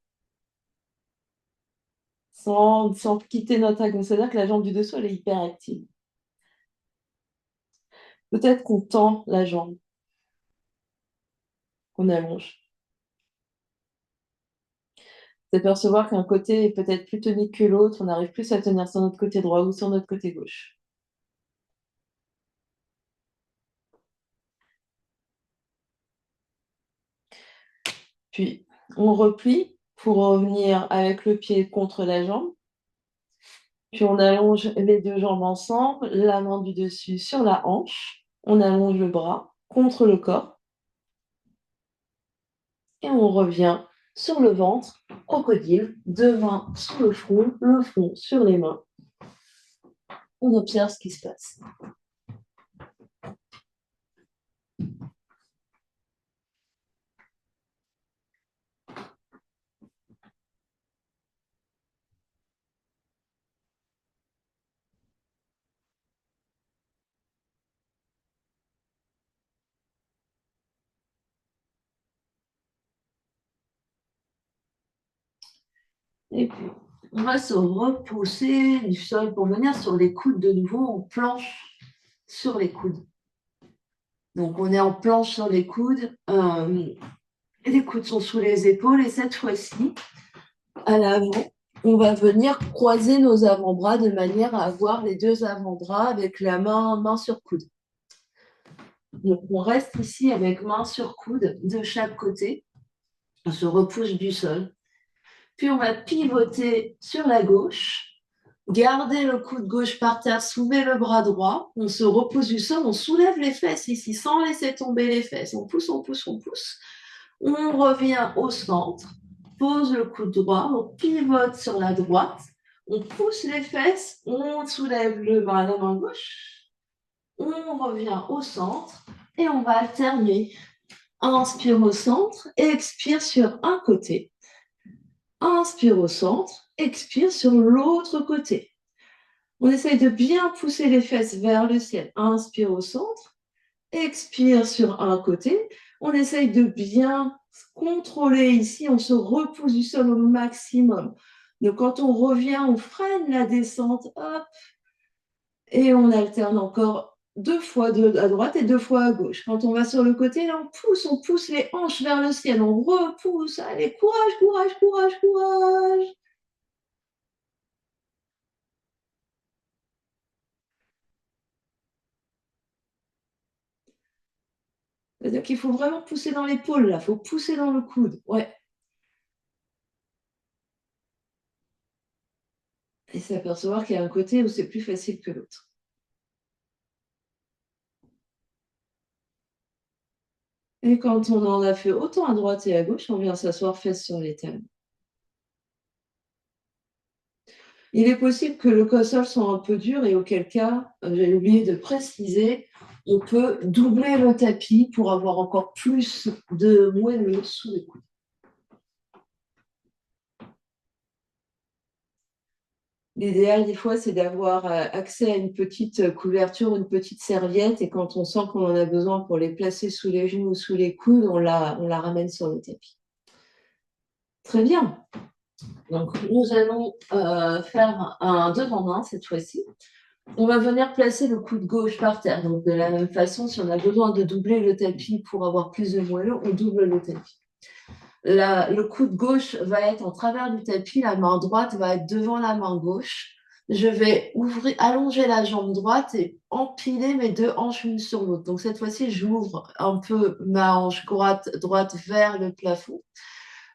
sans quitter notre axe. C'est-à-dire que la jambe du dessous, elle est hyper active. Peut-être qu'on tend la jambe, qu'on allonge. C'est percevoir qu'un côté est peut-être plus tonique que l'autre, on arrive plus à tenir sur notre côté droit ou sur notre côté gauche. Puis, on replie pour revenir avec le pied contre la jambe. Puis, on allonge les deux jambes ensemble, la main du dessus sur la hanche. On allonge le bras contre le corps. Et on revient sur le ventre, crocodile, deux mains sur le front sur les mains. On observe ce qui se passe. Et puis, on va se repousser du sol pour venir sur les coudes de nouveau. On planche sur les coudes. Donc, on est en planche sur les coudes. Les coudes sont sous les épaules. Et cette fois-ci, à l'avant, on va venir croiser nos avant-bras de manière à avoir les deux avant-bras avec la main sur coude. Donc, on reste ici avec main sur coude de chaque côté. On se repousse du sol. Puis, on va pivoter sur la gauche. Gardez le coude gauche par terre, soulevez le bras droit. On se repose du sol, on soulève les fesses ici sans laisser tomber les fesses. On pousse, on pousse, on pousse. On revient au centre, pose le coude droit, on pivote sur la droite. On pousse les fesses, on soulève la main gauche. On revient au centre et on va alterner. Inspire au centre, expire sur un côté. Inspire au centre, expire sur l'autre côté. On essaye de bien pousser les fesses vers le ciel. Inspire au centre, expire sur un côté. On essaye de bien contrôler ici. On se repousse du sol au maximum. Donc, quand on revient, on freine la descente. Hop, et on alterne encore 2 fois à droite et 2 fois à gauche. Quand on va sur le côté, là, on pousse les hanches vers le ciel. On repousse. Allez, courage, courage, courage, courage. C'est-à-dire qu'il faut vraiment pousser dans l'épaule, là. Il faut pousser dans le coude. Ouais. Et s'apercevoir qu'il y a un côté où c'est plus facile que l'autre. Et quand on en a fait autant à droite et à gauche, on vient s'asseoir fesses sur les talons. Il est possible que le sol soit un peu dur et auquel cas, j'ai oublié de préciser, on peut doubler le tapis pour avoir encore plus de moelleux sous les coudes. L'idéal, des fois, c'est d'avoir accès à une petite couverture, une petite serviette, et quand on sent qu'on en a besoin pour les placer sous les genoux ou sous les coudes, on la ramène sur le tapis. Très bien. Donc, nous allons faire un devant main cette fois-ci. On va venir placer le coude gauche par terre. Donc, de la même façon, si on a besoin de doubler le tapis pour avoir plus de moelleux, on double le tapis. Le coude gauche va être en travers du tapis, la main droite va être devant la main gauche. Je vais allonger la jambe droite et empiler mes deux hanches l'une sur l'autre. Donc cette fois-ci, j'ouvre un peu ma hanche droite vers le plafond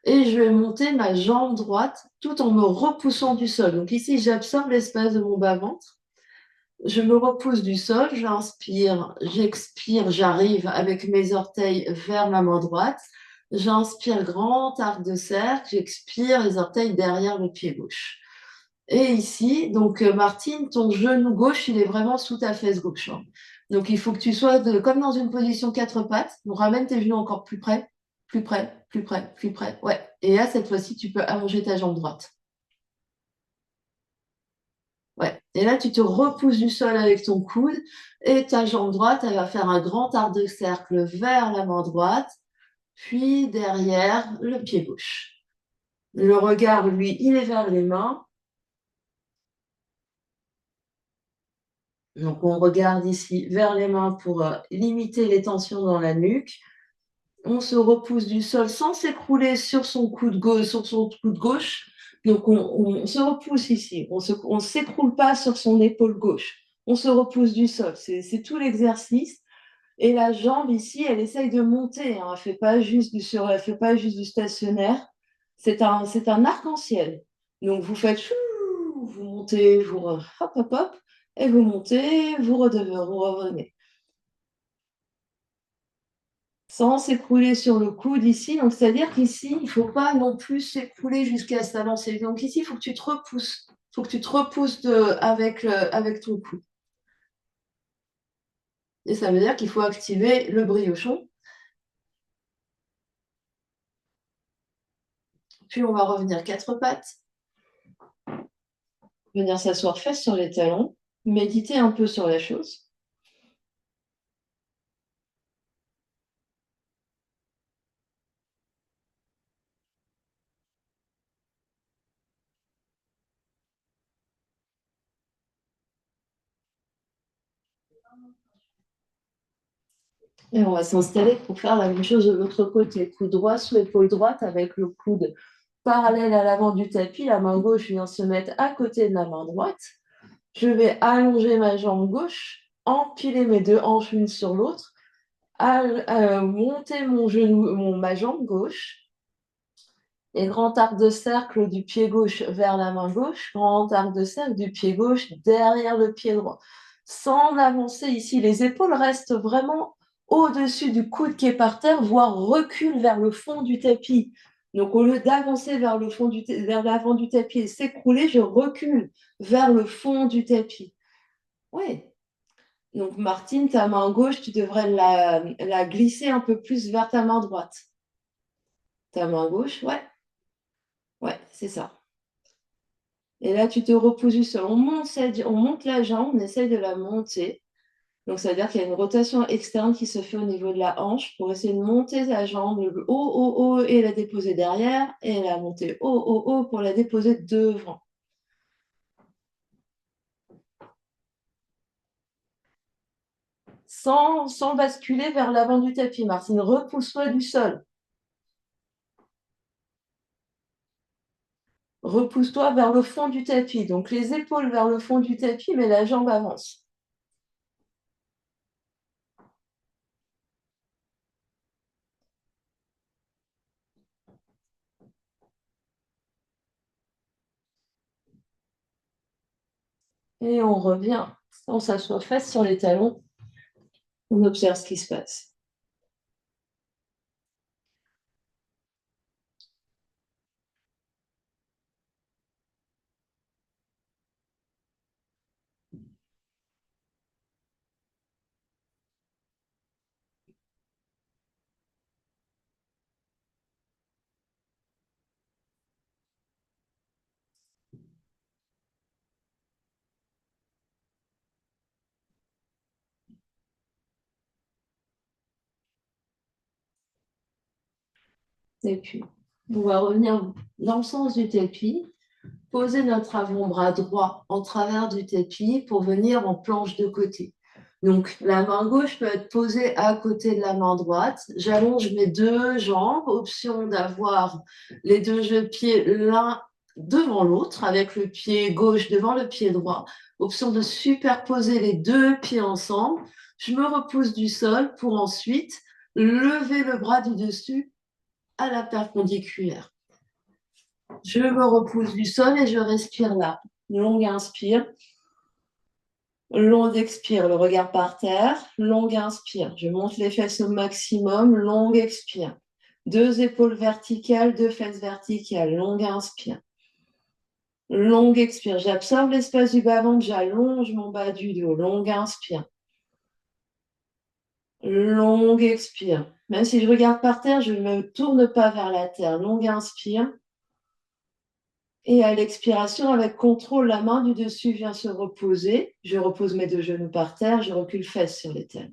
et je vais monter ma jambe droite tout en me repoussant du sol. Donc ici, j'absorbe l'espace de mon bas-ventre. Je me repousse du sol, j'inspire, j'expire, j'arrive avec mes orteils vers ma main droite. J'inspire, grand arc de cercle, j'expire les orteils derrière le pied gauche. Et ici, donc Martine, ton genou gauche, il est vraiment sous ta fesse gauche, hein. Donc, il faut que tu sois comme dans une position quatre pattes. Donc, ramène tes genoux encore plus près, plus près, plus près, plus près. Ouais. Et là, cette fois-ci, tu peux allonger ta jambe droite. Ouais. Et là, tu te repousses du sol avec ton coude et ta jambe droite, elle va faire un grand arc de cercle vers la main droite, puis derrière le pied gauche. Le regard, lui, il est vers les mains. Donc, on regarde ici vers les mains pour limiter les tensions dans la nuque. On se repousse du sol sans s'écrouler sur son coude gauche, sur son coude gauche. Donc, on se repousse ici. On ne s'écroule pas sur son épaule gauche. On se repousse du sol. C'est tout l'exercice. Et la jambe ici, elle essaye de monter, hein. Elle ne fait pas juste du stationnaire. C'est un arc-en-ciel. Donc, vous faites chou, vous montez, hop, hop, hop, et vous montez, vous revenez. Sans s'écrouler sur le coude ici. Donc, c'est-à-dire qu'ici, il ne faut pas non plus s'écrouler jusqu'à s'avancer. Donc, ici, il faut que tu te repousses. Il faut que tu te repousses avec ton coude. Et ça veut dire qu'il faut activer le briochon. Puis, on va revenir quatre pattes. Venir s'asseoir fesses sur les talons. Méditer un peu sur la chose. Et on va s'installer pour faire la même chose de l'autre côté. Coude droit sous épaule droite avec le coude parallèle à l'avant du tapis. La main gauche vient se mettre à côté de la main droite. Je vais allonger ma jambe gauche, empiler mes deux hanches l'une sur l'autre, monter mon genou, ma jambe gauche, et grand arc de cercle du pied gauche vers la main gauche, grand arc de cercle du pied gauche derrière le pied droit. Sans avancer ici, les épaules restent vraiment au-dessus du coude qui est par terre, voire recule vers le fond du tapis. Donc, au lieu d'avancer vers l'avant du tapis et s'écrouler, je recule vers le fond du tapis. Oui. Donc, Martine, ta main gauche, tu devrais la glisser un peu plus vers ta main droite. Ta main gauche, ouais. Ouais, c'est ça. Et là, tu te repousses du sol. On monte la jambe, on essaye de la monter. Donc, ça veut dire qu'il y a une rotation externe qui se fait au niveau de la hanche pour essayer de monter la jambe haut, haut, haut et la déposer derrière. Et la monter haut, haut, haut pour la déposer devant. Sans basculer vers l'avant du tapis. Martine, repousse-toi du sol. Repousse-toi vers le fond du tapis. Donc, les épaules vers le fond du tapis, mais la jambe avance. Et on revient. On s'assoit face sur les talons. On observe ce qui se passe. Et puis, on va revenir dans le sens du tapis, poser notre avant-bras droit en travers du tapis pour venir en planche de côté. Donc, la main gauche peut être posée à côté de la main droite. J'allonge mes deux jambes, option d'avoir les deux pieds l'un devant l'autre, avec le pied gauche devant le pied droit. Option de superposer les deux pieds ensemble. Je me repousse du sol pour ensuite lever le bras du dessus à la perpendiculaire. Je me repousse du sol et je respire là. Longue inspire. Longue expire, le regard par terre. Longue inspire. Je monte les fesses au maximum. Longue expire. Deux épaules verticales, deux fesses verticales. Longue inspire. Longue expire. J'absorbe l'espace du bas-ventre. J'allonge mon bas du dos. Longue inspire. Longue expire. Même si je regarde par terre, je ne me tourne pas vers la terre. Longue inspire. Et à l'expiration, avec contrôle, la main du dessus vient se reposer. Je repose mes deux genoux par terre, je recule fesses sur les talons.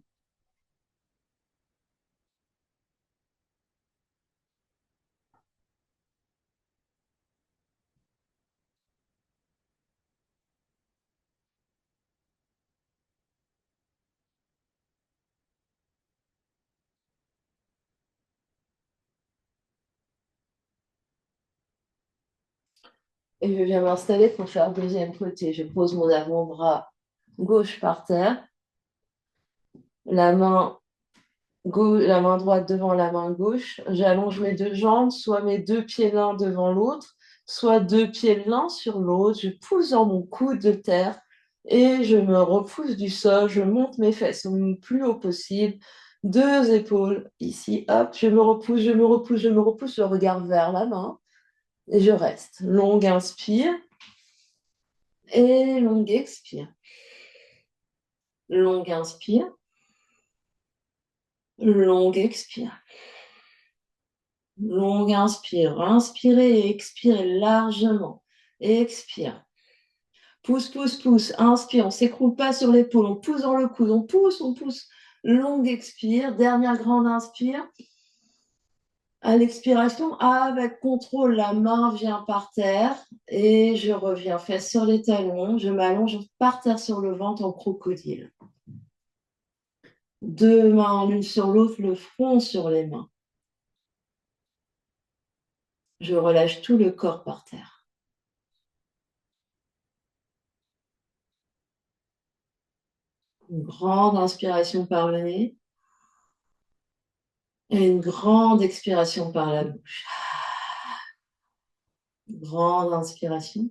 Et je viens m'installer pour faire le deuxième côté. Je pose mon avant-bras gauche par terre, la main, la main droite devant la main gauche. J'allonge mes deux jambes, soit mes deux pieds l'un devant l'autre, soit deux pieds l'un sur l'autre. Je pousse dans mon coude de terre et je me repousse du sol. Je monte mes fesses au plus haut possible. Deux épaules ici, hop, je me repousse, je me repousse, je me repousse, je regarde vers la main et je reste. Longue inspire et longue expire. Longue inspire, longue expire. Longue inspire, inspirez et expirez largement. Expire. Pousse, pousse, pousse. Inspire, on ne s'écroule pas sur l'épaule, on pousse dans le coude, on pousse, on pousse. Longue expire, dernière grande inspire. À l'expiration, avec contrôle, la main vient par terre et je reviens, fesses sur les talons, je m'allonge par terre sur le ventre en crocodile. Deux mains l'une sur l'autre, le front sur les mains. Je relâche tout le corps par terre. Une grande inspiration par le nez et une grande expiration par la bouche. Grande inspiration.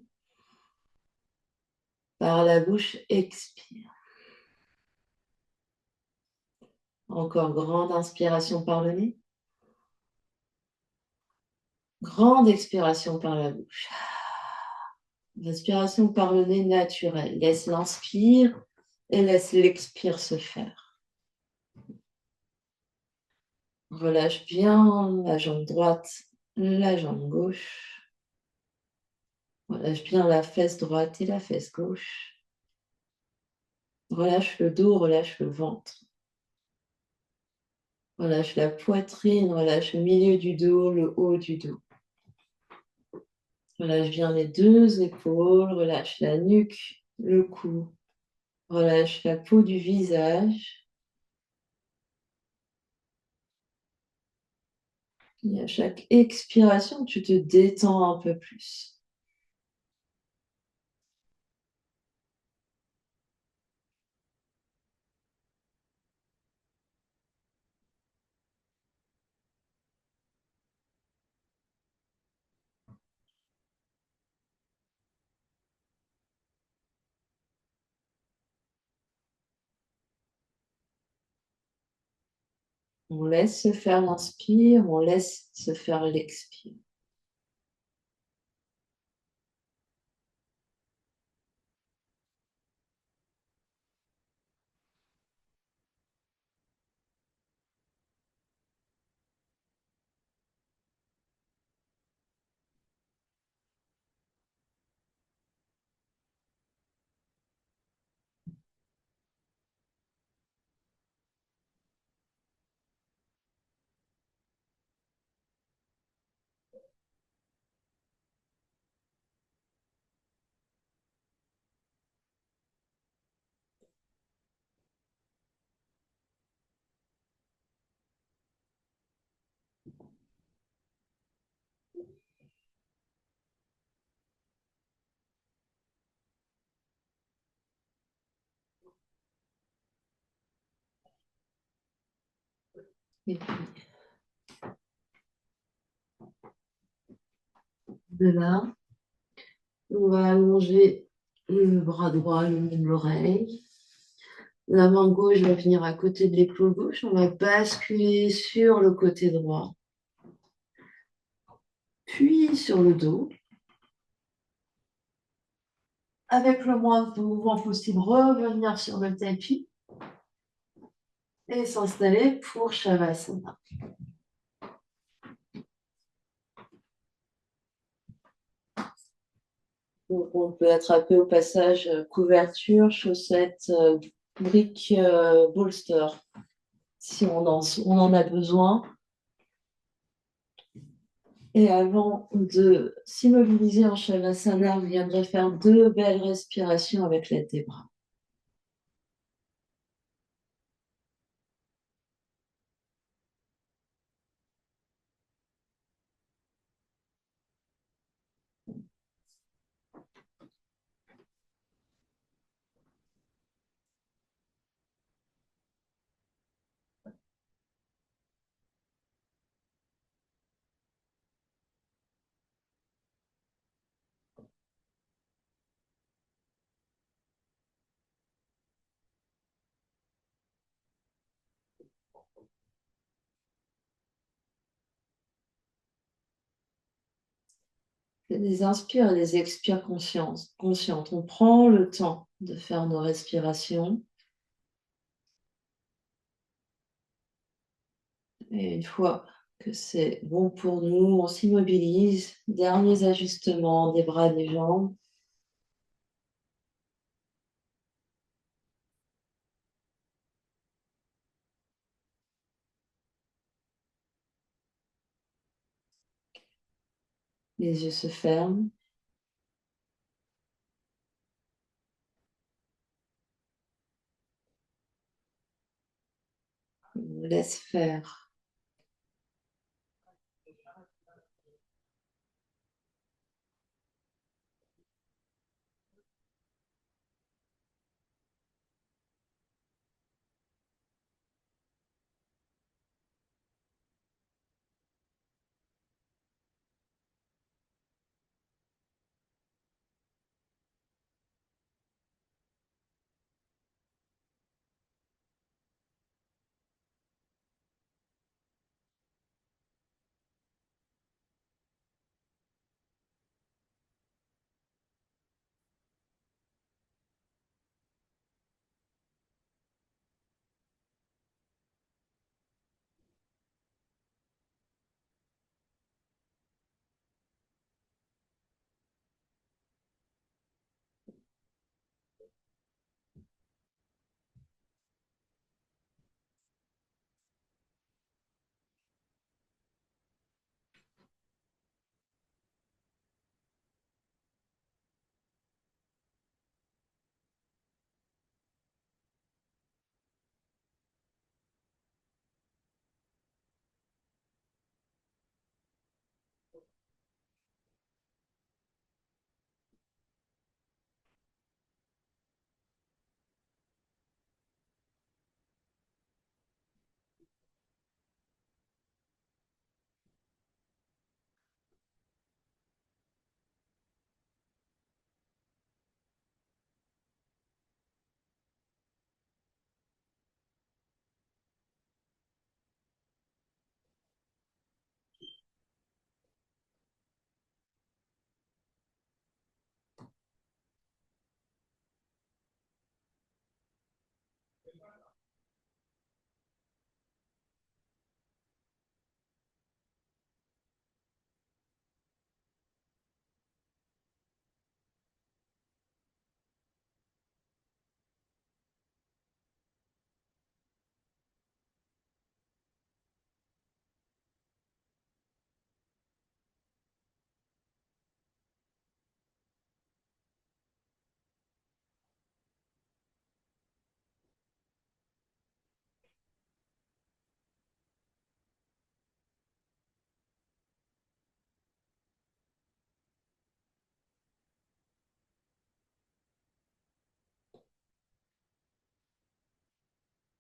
Par la bouche, expire. Encore grande inspiration par le nez. Grande expiration par la bouche. L'inspiration par le nez naturelle. Laisse l'inspire et laisse l'expire se faire. Relâche bien la jambe droite, la jambe gauche. Relâche bien la fesse droite et la fesse gauche. Relâche le dos, relâche le ventre. Relâche la poitrine, relâche le milieu du dos, le haut du dos. Relâche bien les deux épaules, relâche la nuque, le cou. Relâche la peau du visage. Et à chaque expiration, tu te détends un peu plus. On laisse se faire l'inspire, on laisse se faire l'expire. Et puis de là, on va allonger le bras droit le long de l'oreille. La main gauche va venir à côté de l'épaule gauche. On va basculer sur le côté droit, puis sur le dos. Avec le moins de mouvement possible, revenir sur le tapis. et s'installer pour Shavasana. Donc, on peut attraper au passage couverture, chaussettes, briques, bolster, si on en a besoin. Et avant de s'immobiliser en Shavasana, vous viendrez faire 2 belles respirations avec l'aide des bras. Des inspires et des expires conscientes. On prend le temps de faire nos respirations. Et une fois que c'est bon pour nous, on s'immobilise. Derniers ajustements des bras et des jambes. Les yeux se ferment. On laisse faire.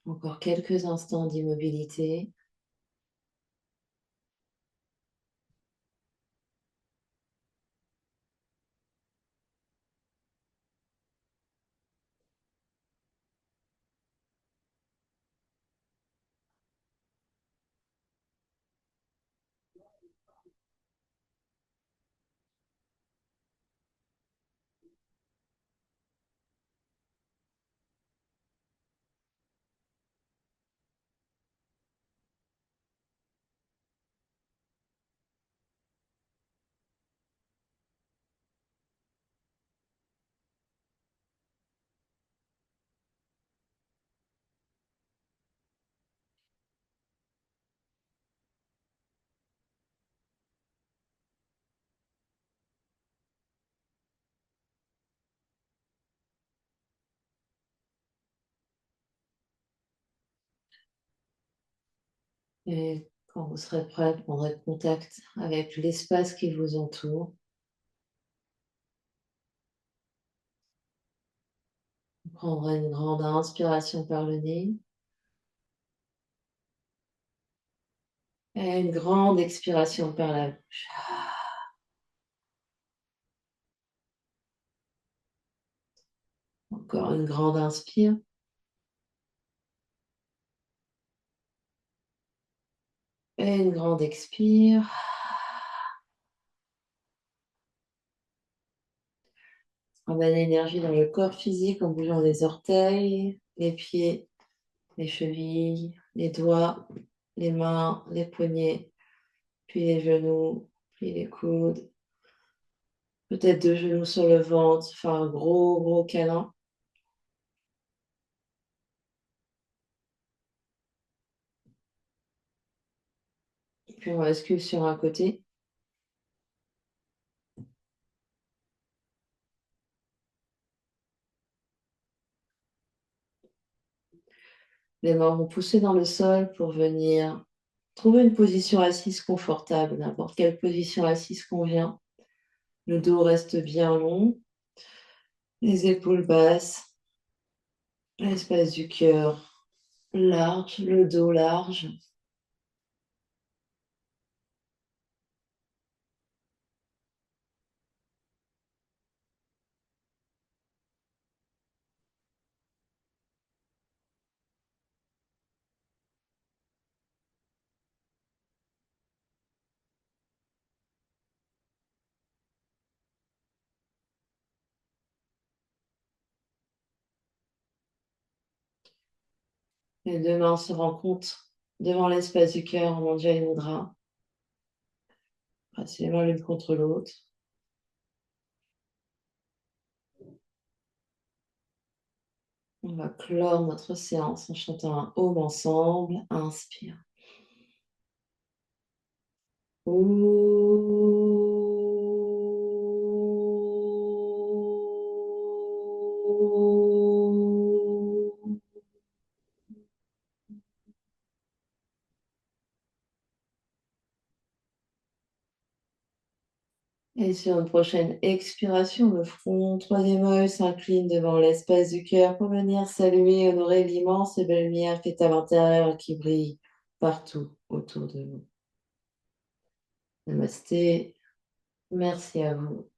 Encore quelques instants d'immobilité. Et quand vous serez prêt, vous prendrez contact avec l'espace qui vous entoure. Vous prendrez une grande inspiration par le nez et une grande expiration par la bouche. Encore une grande inspire et une grande expire. Ramenez l'énergie dans le corps physique en bougeant les orteils, les pieds, les chevilles, les doigts, les mains, les poignets, puis les genoux, puis les coudes. Peut-être 2 genoux sur le ventre, faire un gros, gros câlin. Puis on bascule sur un côté. Les mains vont pousser dans le sol pour venir trouver une position assise confortable. N'importe quelle position assise convient. Le dos reste bien long. Les épaules basses. L'espace du cœur large, le dos large. Les deux mains se rencontrent devant l'espace du cœur en Anjali Mudra. Passez les mains l'une contre l'autre. On va clore notre séance en chantant un Om ensemble. Inspire. Et sur une prochaine expiration, le front, troisième œil s'incline devant l'espace du cœur pour venir saluer, honorer l'immense et belle lumière qui est à l'intérieur et qui brille partout autour de nous. Namasté, merci à vous.